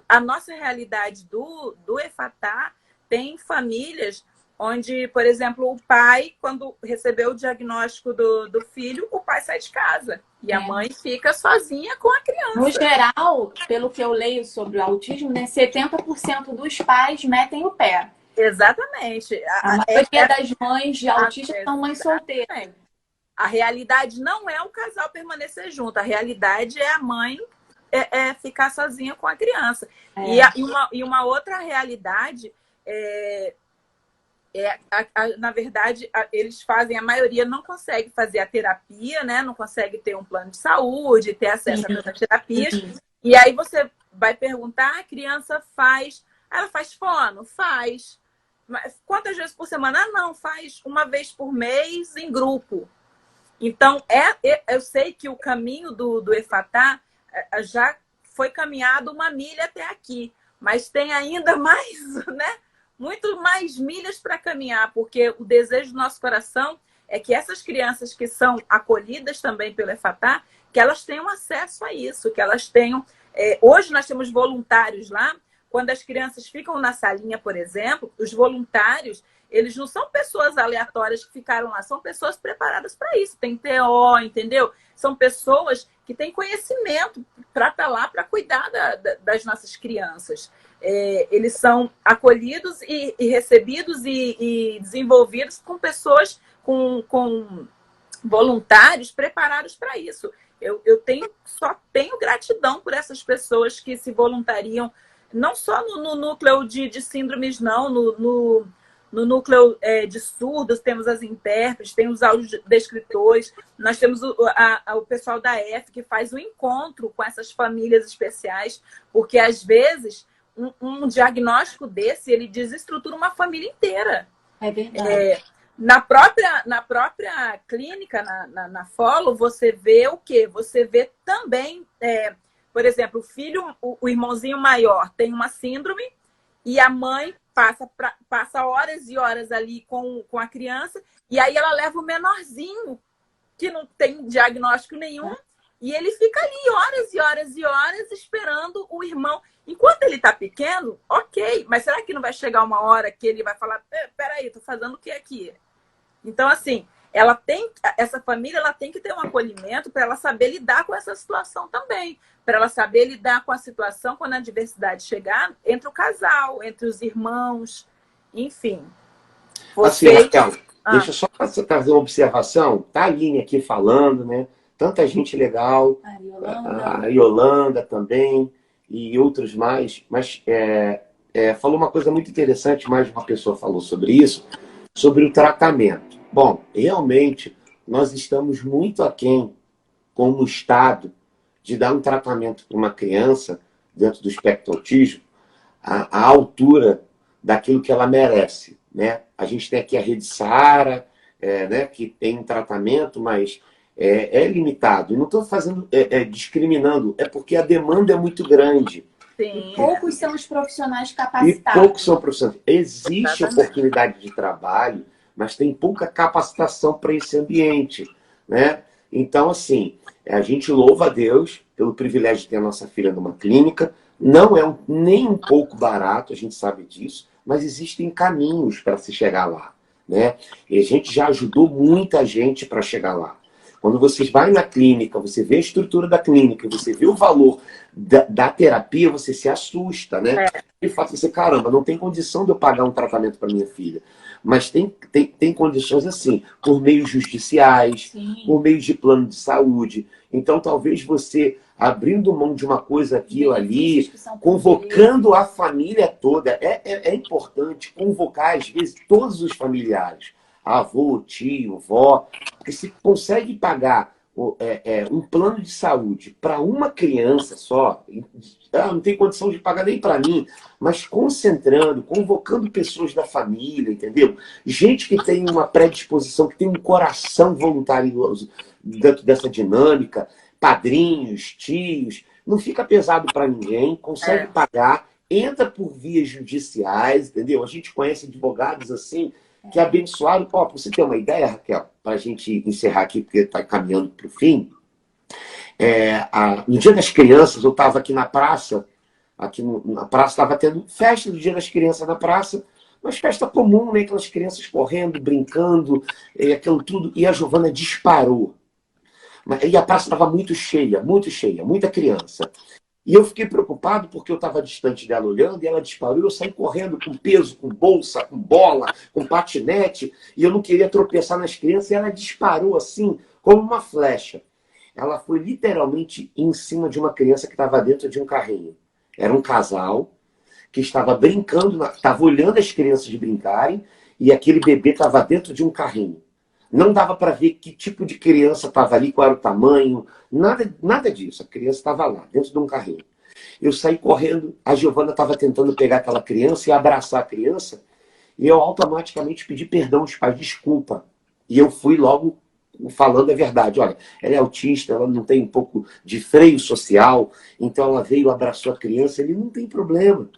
A nossa realidade do Efatá tem famílias onde, por exemplo, o pai, quando recebeu o diagnóstico do filho, o pai sai de casa. E a mãe fica sozinha com a criança. No geral, pelo que eu leio sobre o autismo, né, 70% dos pais metem o pé. Exatamente. A maioria das mães de autistas são mães solteiras. A realidade não é o casal permanecer junto. A realidade é a mãe ficar sozinha com a criança. E uma outra realidade Na verdade, eles fazem, a maioria não consegue fazer a terapia, né? Não consegue ter um plano de saúde, ter acesso a essas terapias. E aí você vai perguntar, a criança faz... Ela faz fono? Faz. Mas quantas vezes por semana? Não, faz uma vez por mês em grupo. Então, eu sei que o caminho do Efatá já foi caminhado 1 milha até aqui. Mas tem ainda mais, né? Muito mais milhas para caminhar, porque o desejo do nosso coração é que essas crianças que são acolhidas também pelo Efatá, que elas tenham acesso a isso, que elas tenham... hoje nós temos voluntários lá, quando as crianças ficam na salinha, por exemplo, os voluntários, eles não são pessoas aleatórias que ficaram lá, são pessoas preparadas para isso, tem TO, entendeu? São pessoas que têm conhecimento para estar lá, para cuidar das nossas crianças. Eles são acolhidos e recebidos e desenvolvidos com pessoas, com voluntários preparados para isso. Eu só tenho gratidão por essas pessoas que se voluntariam, não só no núcleo de síndromes, não, no núcleo de surdos, temos as intérpretes, temos os audiodescritores, nós temos o pessoal da EF que faz o encontro com essas famílias especiais, porque às vezes um diagnóstico desse, ele desestrutura uma família inteira. É verdade. Na própria clínica, na Follow, você vê o quê? Você vê também, por exemplo, o irmãozinho maior tem uma síndrome e a mãe passa horas e horas ali com a criança e aí ela leva o menorzinho, que não tem diagnóstico nenhum, e ele fica ali horas e horas e horas esperando o irmão. Enquanto ele está pequeno, ok, mas será que não vai chegar uma hora que ele vai falar, peraí, estou fazendo o que aqui? Então, assim, essa família ela tem que ter um acolhimento para ela saber lidar com essa situação também. Para ela saber lidar com a situação quando a adversidade chegar entre o casal, entre os irmãos, enfim. Assim, Raquel, deixa eu só fazer uma observação. Tá a Aline aqui falando, né? Tanta gente legal. A Yolanda também. E outros mais. Mas falou uma coisa muito interessante, mais uma pessoa falou sobre isso, sobre o tratamento. Bom, realmente, nós estamos muito aquém, como Estado, de dar um tratamento para uma criança, dentro do espectro autismo, à altura daquilo que ela merece, né? A gente tem aqui a Rede Saara, né, que tem um tratamento, mas é limitado. E não estou discriminando, é porque a demanda é muito grande. Sim. Poucos são os profissionais capacitados. E poucos são profissionais. Existe oportunidade de trabalho, mas tem pouca capacitação para esse ambiente, né? Então, assim, a gente louva a Deus pelo privilégio de ter a nossa filha numa clínica. Não é nem um pouco barato, a gente sabe disso, mas existem caminhos para se chegar lá, né? E a gente já ajudou muita gente para chegar lá. Quando você vai na clínica, você vê a estrutura da clínica, você vê o valor da terapia, você se assusta, né? E fala assim, caramba, não tem condição de eu pagar um tratamento para minha filha. Mas tem condições assim, por meios judiciais, por meios de plano de saúde. Então, talvez você, abrindo mão de uma coisa aqui ou ali, convocando a família toda, é importante convocar, às vezes, todos os familiares. Avô, tio, vó, porque se consegue pagar um plano de saúde para uma criança só, não tem condição de pagar nem para mim, mas concentrando, convocando pessoas da família, entendeu? Gente que tem uma predisposição, que tem um coração voluntarioso dentro dessa dinâmica, padrinhos, tios, não fica pesado para ninguém, consegue pagar, entra por vias judiciais, entendeu? A gente conhece advogados assim, que abençoaram. Para você ter uma ideia, Raquel, para a gente encerrar aqui, porque está caminhando para o fim, no Dia das Crianças, eu estava aqui na praça, na praça estava tendo festa do Dia das Crianças na praça, mas festa comum, né? Aquelas crianças correndo, brincando, aquilo tudo, e a Giovana disparou. E a praça estava muito cheia, muita criança. E eu fiquei preocupado porque eu estava distante dela olhando e ela disparou e eu saí correndo com peso, com bolsa, com bola, com patinete e eu não queria tropeçar nas crianças e ela disparou assim, como uma flecha. Ela foi literalmente em cima de uma criança que estava dentro de um carrinho. Era um casal que estava brincando, estava olhando as crianças brincarem e aquele bebê estava dentro de um carrinho. Não dava para ver que tipo de criança estava ali, qual era o tamanho, nada disso. A criança estava lá, dentro de um carrinho. Eu saí correndo, a Giovana estava tentando pegar aquela criança e abraçar a criança, e eu automaticamente pedi perdão aos pais, desculpa. E eu fui logo falando a verdade. Olha, ela é autista, ela não tem um pouco de freio social, então ela veio, abraçou a criança, ele não tem problema.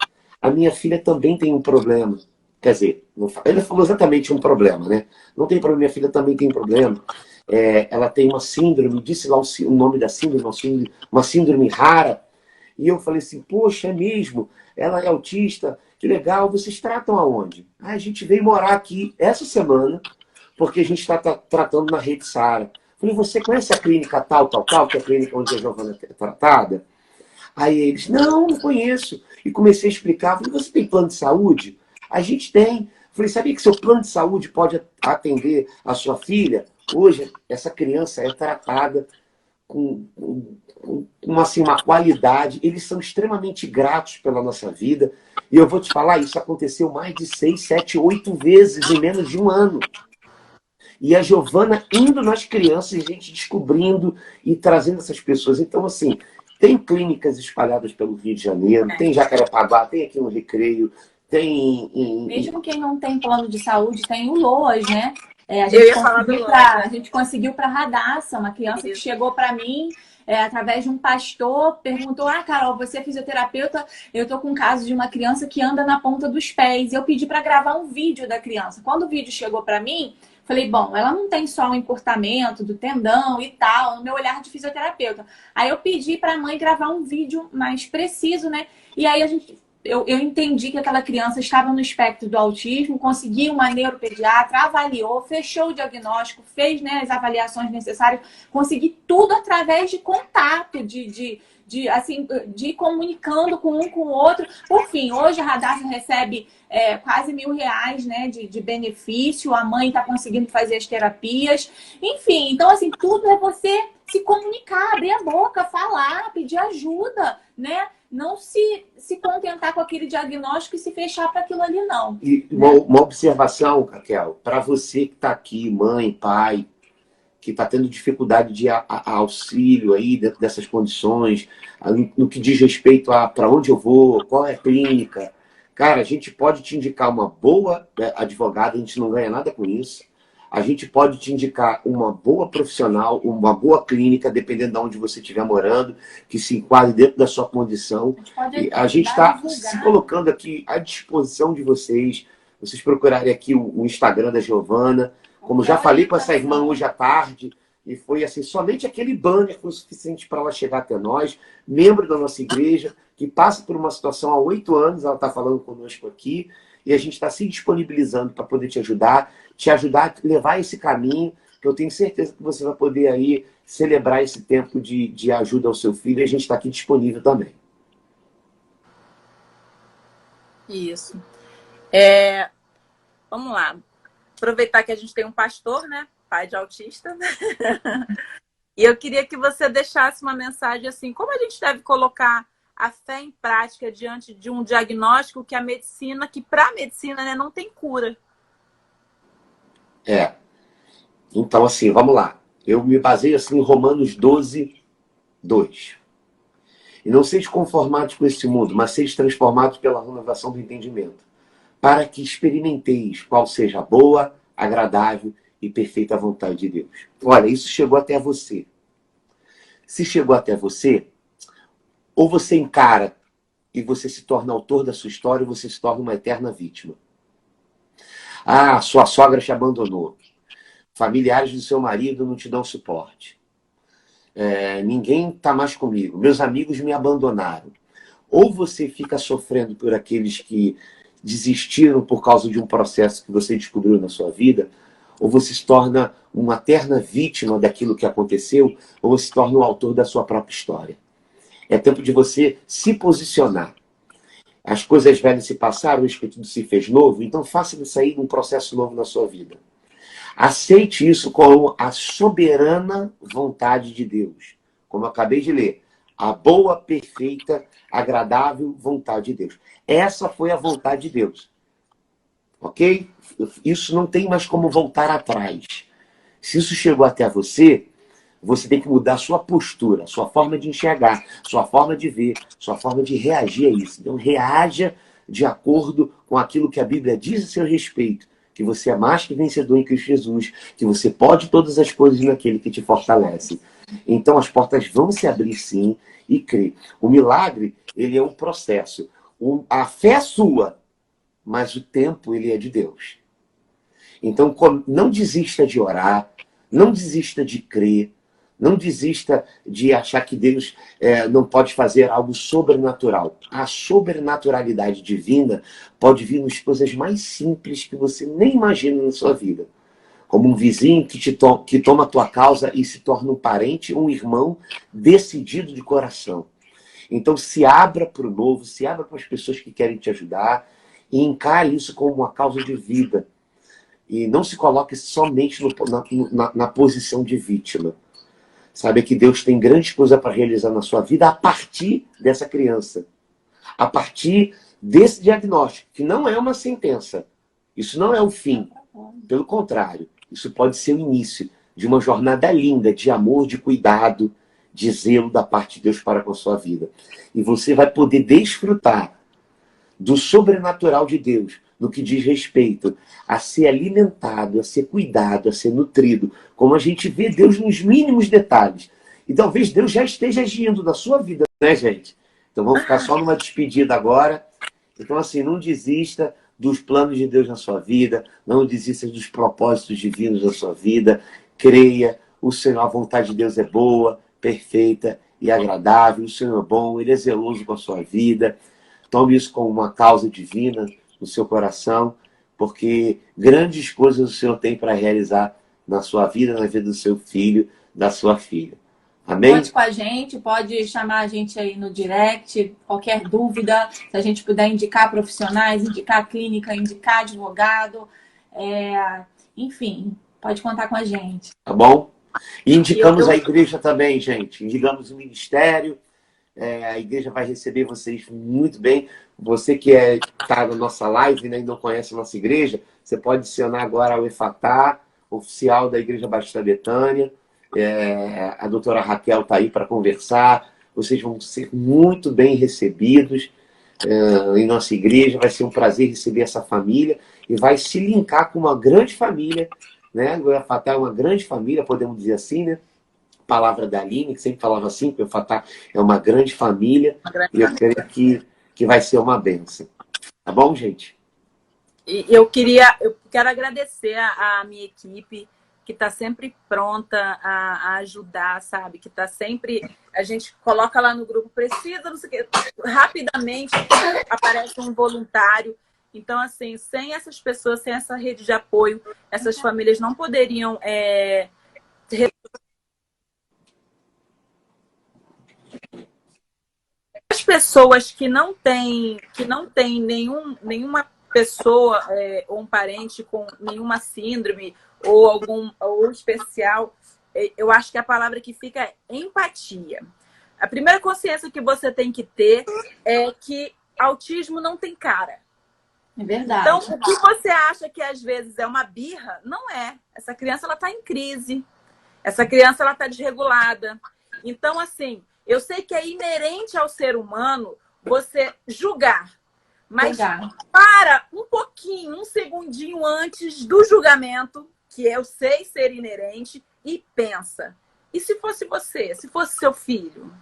A minha filha também tem um problema. Quer dizer, ele falou exatamente um problema, né? Não tem problema, minha filha também tem problema. Ela tem uma síndrome, disse lá o nome da síndrome, uma síndrome rara. E eu falei assim, poxa, é mesmo? Ela é autista, que legal, vocês tratam aonde? A gente veio morar aqui essa semana, porque a gente está tratando na Rede Sara. Falei, você conhece a clínica tal, que é a clínica onde a Giovana é tratada? Aí eles, não conheço. E comecei a explicar, falei, você tem plano de saúde? A gente tem. Falei, sabia que seu plano de saúde pode atender a sua filha? Hoje, essa criança é tratada com uma qualidade. Eles são extremamente gratos pela nossa vida. E eu vou te falar, isso aconteceu mais de 6, 7, 8 vezes em menos de um ano. E a Giovana indo nas crianças, a gente descobrindo e trazendo essas pessoas. Então, assim, tem clínicas espalhadas pelo Rio de Janeiro, tem Jacarepaguá, tem aqui no Recreio, tem... Mesmo quem não tem plano de saúde, tem o LOAS, né? A gente conseguiu para Radassa, uma criança que chegou para mim através de um pastor, perguntou, Carol, você é fisioterapeuta? Eu tô com um caso de uma criança que anda na ponta dos pés. Eu pedi para gravar um vídeo da criança. Quando o vídeo chegou para mim, falei, bom, ela não tem só um encurtamento do tendão e tal, no meu olhar de fisioterapeuta. Aí eu pedi para a mãe gravar um vídeo mais preciso, né? E aí eu entendi que aquela criança estava no espectro do autismo, consegui uma neuropediatra, avaliou, fechou o diagnóstico, fez, né, as avaliações necessárias, consegui tudo através de contato, de ir comunicando com um com o outro. Por fim, hoje a Radassa recebe quase R$1.000, né, de benefício, a mãe está conseguindo fazer as terapias. Enfim, então assim, tudo é você se comunicar, abrir a boca, falar, pedir ajuda, né? Não se contentar com aquele diagnóstico e se fechar para aquilo ali, não. E uma observação, Raquel, para você que está aqui, mãe, pai, que está tendo dificuldade de auxílio aí dentro dessas condições, no que diz respeito a para onde eu vou, qual é a clínica. Cara, a gente pode te indicar uma boa advogada, a gente não ganha nada com isso. A gente pode te indicar uma boa profissional, uma boa clínica, dependendo de onde você estiver morando, que se enquadre dentro da sua condição. A gente está se colocando aqui à disposição de vocês. Vocês procurarem aqui o Instagram da Giovana. Como já falei com essa irmã hoje à tarde, e foi assim, somente aquele banner foi o suficiente para ela chegar até nós, membro da nossa igreja, que passa por uma situação há 8 anos, ela está falando conosco aqui, e a gente está se disponibilizando para poder te ajudar a levar esse caminho, que eu tenho certeza que você vai poder aí celebrar esse tempo de ajuda ao seu filho, e a gente está aqui disponível também. Isso. Vamos lá. Aproveitar que a gente tem um pastor, né? Pai de autista. E eu queria que você deixasse uma mensagem assim, como a gente deve colocar a fé em prática diante de um diagnóstico que para a medicina, né, não tem cura. Então, assim, vamos lá. Eu me baseio assim em Romanos 12, 2. E não seja conformados com esse mundo, mas seja transformados pela renovação do entendimento, para que experimenteis qual seja a boa, agradável e perfeita vontade de Deus. Olha, isso chegou até você. Se chegou até você, ou você encara e você se torna autor da sua história, ou você se torna uma eterna vítima. Sua sogra te abandonou. Familiares do seu marido não te dão suporte. Ninguém está mais comigo. Meus amigos me abandonaram. Ou você fica sofrendo por aqueles que desistiram por causa de um processo que você descobriu na sua vida, ou você se torna uma eterna vítima daquilo que aconteceu, ou você se torna o autor da sua própria história. É tempo de você se posicionar. As coisas velhas se passaram, o Espírito se fez novo, então faça disso aí um processo novo na sua vida. Aceite isso como a soberana vontade de Deus. Como eu acabei de ler. A boa, perfeita, agradável vontade de Deus. Essa foi a vontade de Deus. ok? Isso não tem mais como voltar atrás. Se isso chegou até você, você tem que mudar a sua postura, sua forma de enxergar, sua forma de ver, sua forma de reagir a isso. Então, reaja de acordo com aquilo que a Bíblia diz a seu respeito, que você é mais que vencedor em Cristo Jesus, que você pode todas as coisas naquele que te fortalece. Então, as portas vão se abrir sim e crer. O milagre, ele é um processo. A fé é sua, mas o tempo, ele é de Deus. Então, não desista de orar, não desista de crer, não desista de achar que Deus não pode fazer algo sobrenatural. A sobrenaturalidade divina pode vir nas coisas mais simples que você nem imagina na sua vida. Como um vizinho que toma a tua causa e se torna um parente, um irmão decidido de coração. Então, se abra para o novo, se abra para as pessoas que querem te ajudar e encare isso como uma causa de vida. E não se coloque somente na posição de vítima. Sabe que Deus tem grandes coisas para realizar na sua vida a partir dessa criança. A partir desse diagnóstico, que não é uma sentença. Isso não é o fim. Pelo contrário, isso pode ser o início de uma jornada linda de amor, de cuidado, de zelo da parte de Deus para com a sua vida. E você vai poder desfrutar do sobrenatural de Deus no que diz respeito a ser alimentado, a ser cuidado, a ser nutrido, como a gente vê Deus nos mínimos detalhes. E talvez Deus já esteja agindo na sua vida, né, gente? Então vamos ficar só numa despedida agora. Então, assim, não desista dos planos de Deus na sua vida, não desista dos propósitos divinos da sua vida. Creia, o Senhor, a vontade de Deus é boa, perfeita e agradável. O Senhor é bom, Ele é zeloso com a sua vida. Tome isso como uma causa divina no seu coração, porque grandes coisas o Senhor tem para realizar na sua vida, na vida do seu filho, da sua filha. Amém? Conte com a gente, pode chamar a gente aí no direct, qualquer dúvida, se a gente puder indicar profissionais, indicar clínica, indicar advogado, enfim, pode contar com a gente. Tá bom? E indicamos a igreja também, gente. Indicamos o ministério. A igreja vai receber vocês muito bem. Você que está na nossa live, né, e não conhece a nossa igreja, você pode adicionar agora o Efatá, oficial da Igreja Batista Betânia. A doutora Raquel está aí para conversar. Vocês vão ser muito bem recebidos em nossa igreja. Vai ser um prazer receber essa família e vai se linkar com uma grande família, né? O Efatá é uma grande família, podemos dizer assim, né? Palavra da Aline, que sempre falava assim, que o Efatá é uma grande família, e eu creio que vai ser uma bênção. Tá bom, gente? E eu quero agradecer a minha equipe, que está sempre pronta a ajudar, sabe? Que está sempre... A gente coloca lá no grupo, precisa, não sei o quê, rapidamente aparece um voluntário. Então, assim, sem essas pessoas, sem essa rede de apoio, essas famílias não poderiam... As pessoas que não têm nenhuma pessoa ou um parente com nenhuma síndrome ou especial, eu acho que a palavra que fica é empatia. A primeira consciência que você tem que ter é que autismo não tem cara. É verdade. Então, o que você acha que às vezes é uma birra, não é. Essa criança ela está em crise. Essa criança ela está desregulada. Então, assim, eu sei que é inerente ao ser humano você julgar. Mas para um pouquinho, um segundinho antes do julgamento, que eu sei ser inerente, e pensa. E se fosse você? Se fosse seu filho?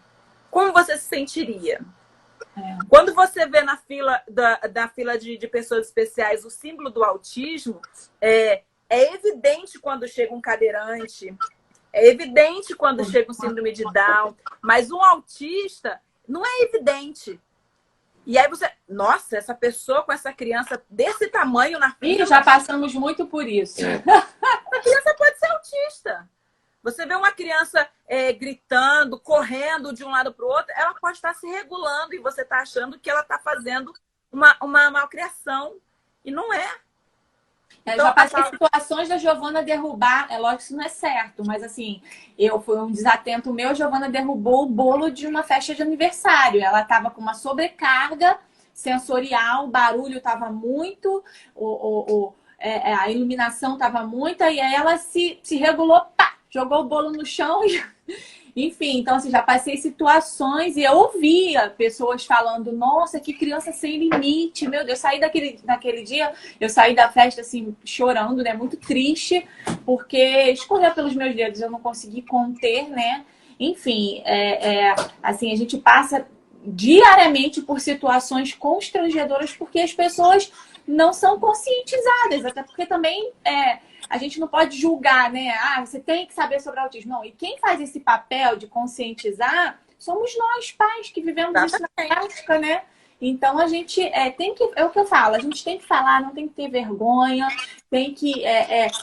Como você se sentiria? Quando você vê na fila da fila de pessoas especiais o símbolo do autismo, é evidente quando chega um cadeirante, é evidente quando chega um síndrome de Down, mas um autista não é evidente. E aí você... Nossa, essa pessoa com essa criança desse tamanho na fila... Já passamos muito por isso. A criança pode ser autista. Você vê uma criança gritando, correndo de um lado para o outro, ela pode estar se regulando e você está achando que ela está fazendo uma malcriação. E não é. Então, já passei situações da Giovana derrubar, é lógico que isso não é certo, mas assim, foi um desatento meu, a Giovana derrubou o bolo de uma festa de aniversário. Ela estava com uma sobrecarga, sensorial, o barulho estava muito, a iluminação estava muita, e aí ela se regulou, pá, jogou o bolo no chão. Enfim, então assim, já passei situações e eu ouvia pessoas falando, nossa, que criança sem limite, meu Deus, eu saí naquele dia, eu saí da festa assim, chorando, né, muito triste, porque escorreu pelos meus dedos, eu não consegui conter, né, enfim, assim, a gente passa diariamente por situações constrangedoras porque as pessoas não são conscientizadas, até porque também a gente não pode julgar, né? Ah, você tem que saber sobre autismo. Não, e quem faz esse papel de conscientizar somos nós, pais, que vivemos isso na prática, né? Então a gente tem que, é o que eu falo, a gente tem que falar, não tem que ter vergonha, tem que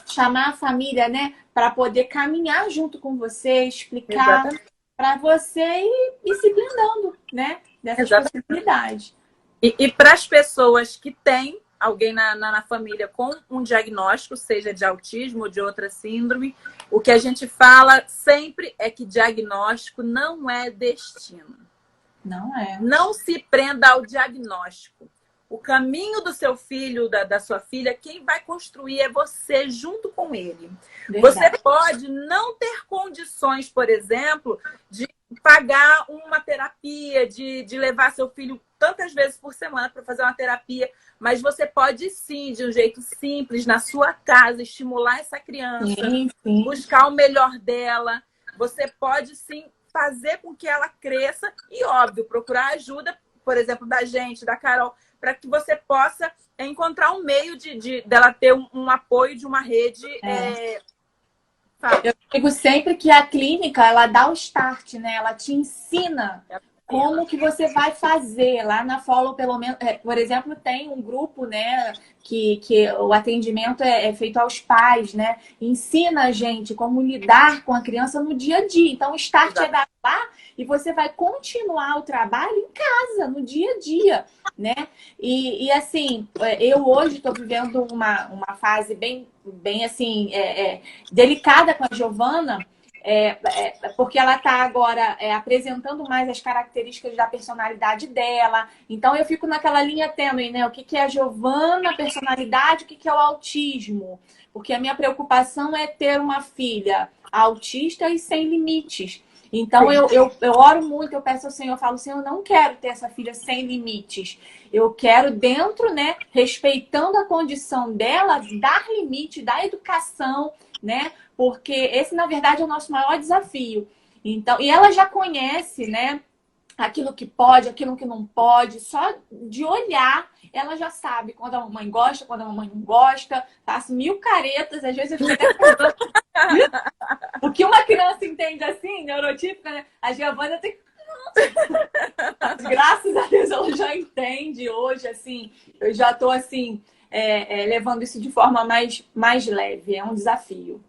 chamar a família, né, para poder caminhar junto com você, explicar para você e se blindando, né, dessas possibilidades. E para as pessoas que têm alguém na família com um diagnóstico, seja de autismo ou de outra síndrome, o que a gente fala sempre é que diagnóstico não é destino. Não é. Não se prenda ao diagnóstico. O caminho do seu filho, da sua filha, quem vai construir é você junto com ele. Verdade. Você pode não ter condições, por exemplo, de pagar uma terapia, de levar seu filho tantas vezes por semana para fazer uma terapia, mas você pode sim, de um jeito simples, na sua casa, estimular essa criança, sim. Buscar o melhor dela. Você pode sim fazer com que ela cresça e, óbvio, procurar ajuda, por exemplo, da gente, da Carol, para que você possa encontrar um meio dela ter um apoio de uma rede. Eu digo sempre que a clínica, ela dá o start, né? Ela te ensina como que você vai fazer. Lá na Follow, pelo menos, por exemplo, tem um grupo, né, que o atendimento é feito aos pais, né? Ensina a gente como lidar com a criança no dia a dia. Então, o start é dar lá e você vai continuar o trabalho em casa, no dia a dia, né? E assim, eu hoje estou vivendo uma fase bem assim, delicada com a Giovana, porque ela está agora apresentando mais as características da personalidade dela. Então, eu fico naquela linha tênue, né? O que é a Giovana, a personalidade, o que é o autismo? Porque a minha preocupação é ter uma filha autista e sem limites. Então, eu oro muito, eu peço ao Senhor, eu falo, Senhor, eu não quero ter essa filha sem limites. Eu quero dentro, né, respeitando a condição dela, dar limite, dar educação, né? Porque esse, na verdade, é o nosso maior desafio. Então, e ela já conhece, né, aquilo que pode, aquilo que não pode, só de olhar, ela já sabe quando a mamãe gosta, quando a mamãe não gosta, faço 1000 caretas, às vezes eu fico até o que uma criança entende assim, neurotípica, né? A Giovana tem. Graças a Deus ela já entende hoje, assim, eu já tô assim, levando isso de forma mais leve, é um desafio.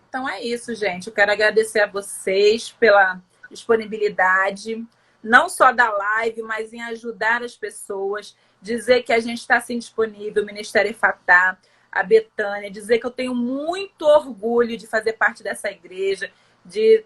Então é isso, gente. Eu quero agradecer a vocês pela disponibilidade, não só da live, mas em ajudar as pessoas, dizer que a gente está assim disponível, o Ministério Efatá, a Betânia, dizer que eu tenho muito orgulho de fazer parte dessa igreja, de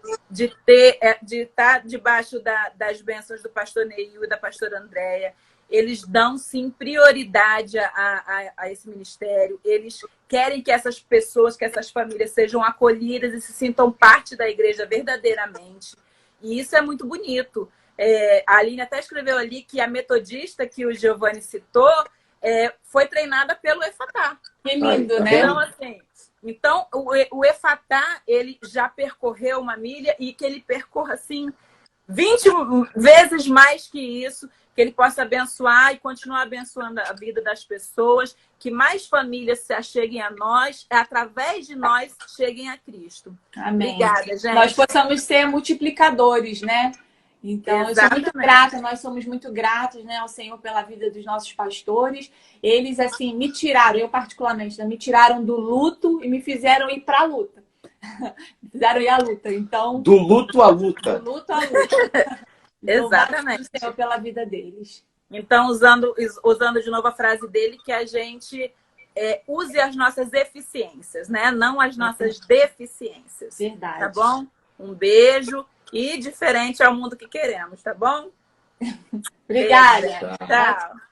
estar debaixo das bênçãos do pastor Neil e da pastora Andréia. Eles dão, sim, prioridade a esse ministério. Eles querem que essas pessoas, que essas famílias sejam acolhidas e se sintam parte da igreja verdadeiramente. E isso é muito bonito. A Aline até escreveu ali que a metodista que o Giovanni citou foi treinada pelo Efatá. Que lindo, né? Então, assim, o Efatá, ele já percorreu uma milha e que ele percorra, assim, 20 vezes mais que isso, que ele possa abençoar e continuar abençoando a vida das pessoas, que mais famílias se acheguem a nós, através de nós, cheguem a Cristo. Amém. Obrigada, gente. Nós possamos ser multiplicadores, né? Então, Exatamente. Eu sou muito grata, nós somos muito gratos, né, ao Senhor pela vida dos nossos pastores. Eles, assim, me tiraram, eu particularmente, né, me tiraram do luto e me fizeram ir para a luta. Me fizeram ir à luta, então... Do luto à luta. Do luto à luta. Exatamente. O Senhor pela vida deles. Então, usando de novo a frase dele, que a gente use as nossas eficiências, né? Não as nossas deficiências. Verdade. Tá bom? Um beijo e diferente ao mundo que queremos, tá bom? Obrigada. Tá. Tchau.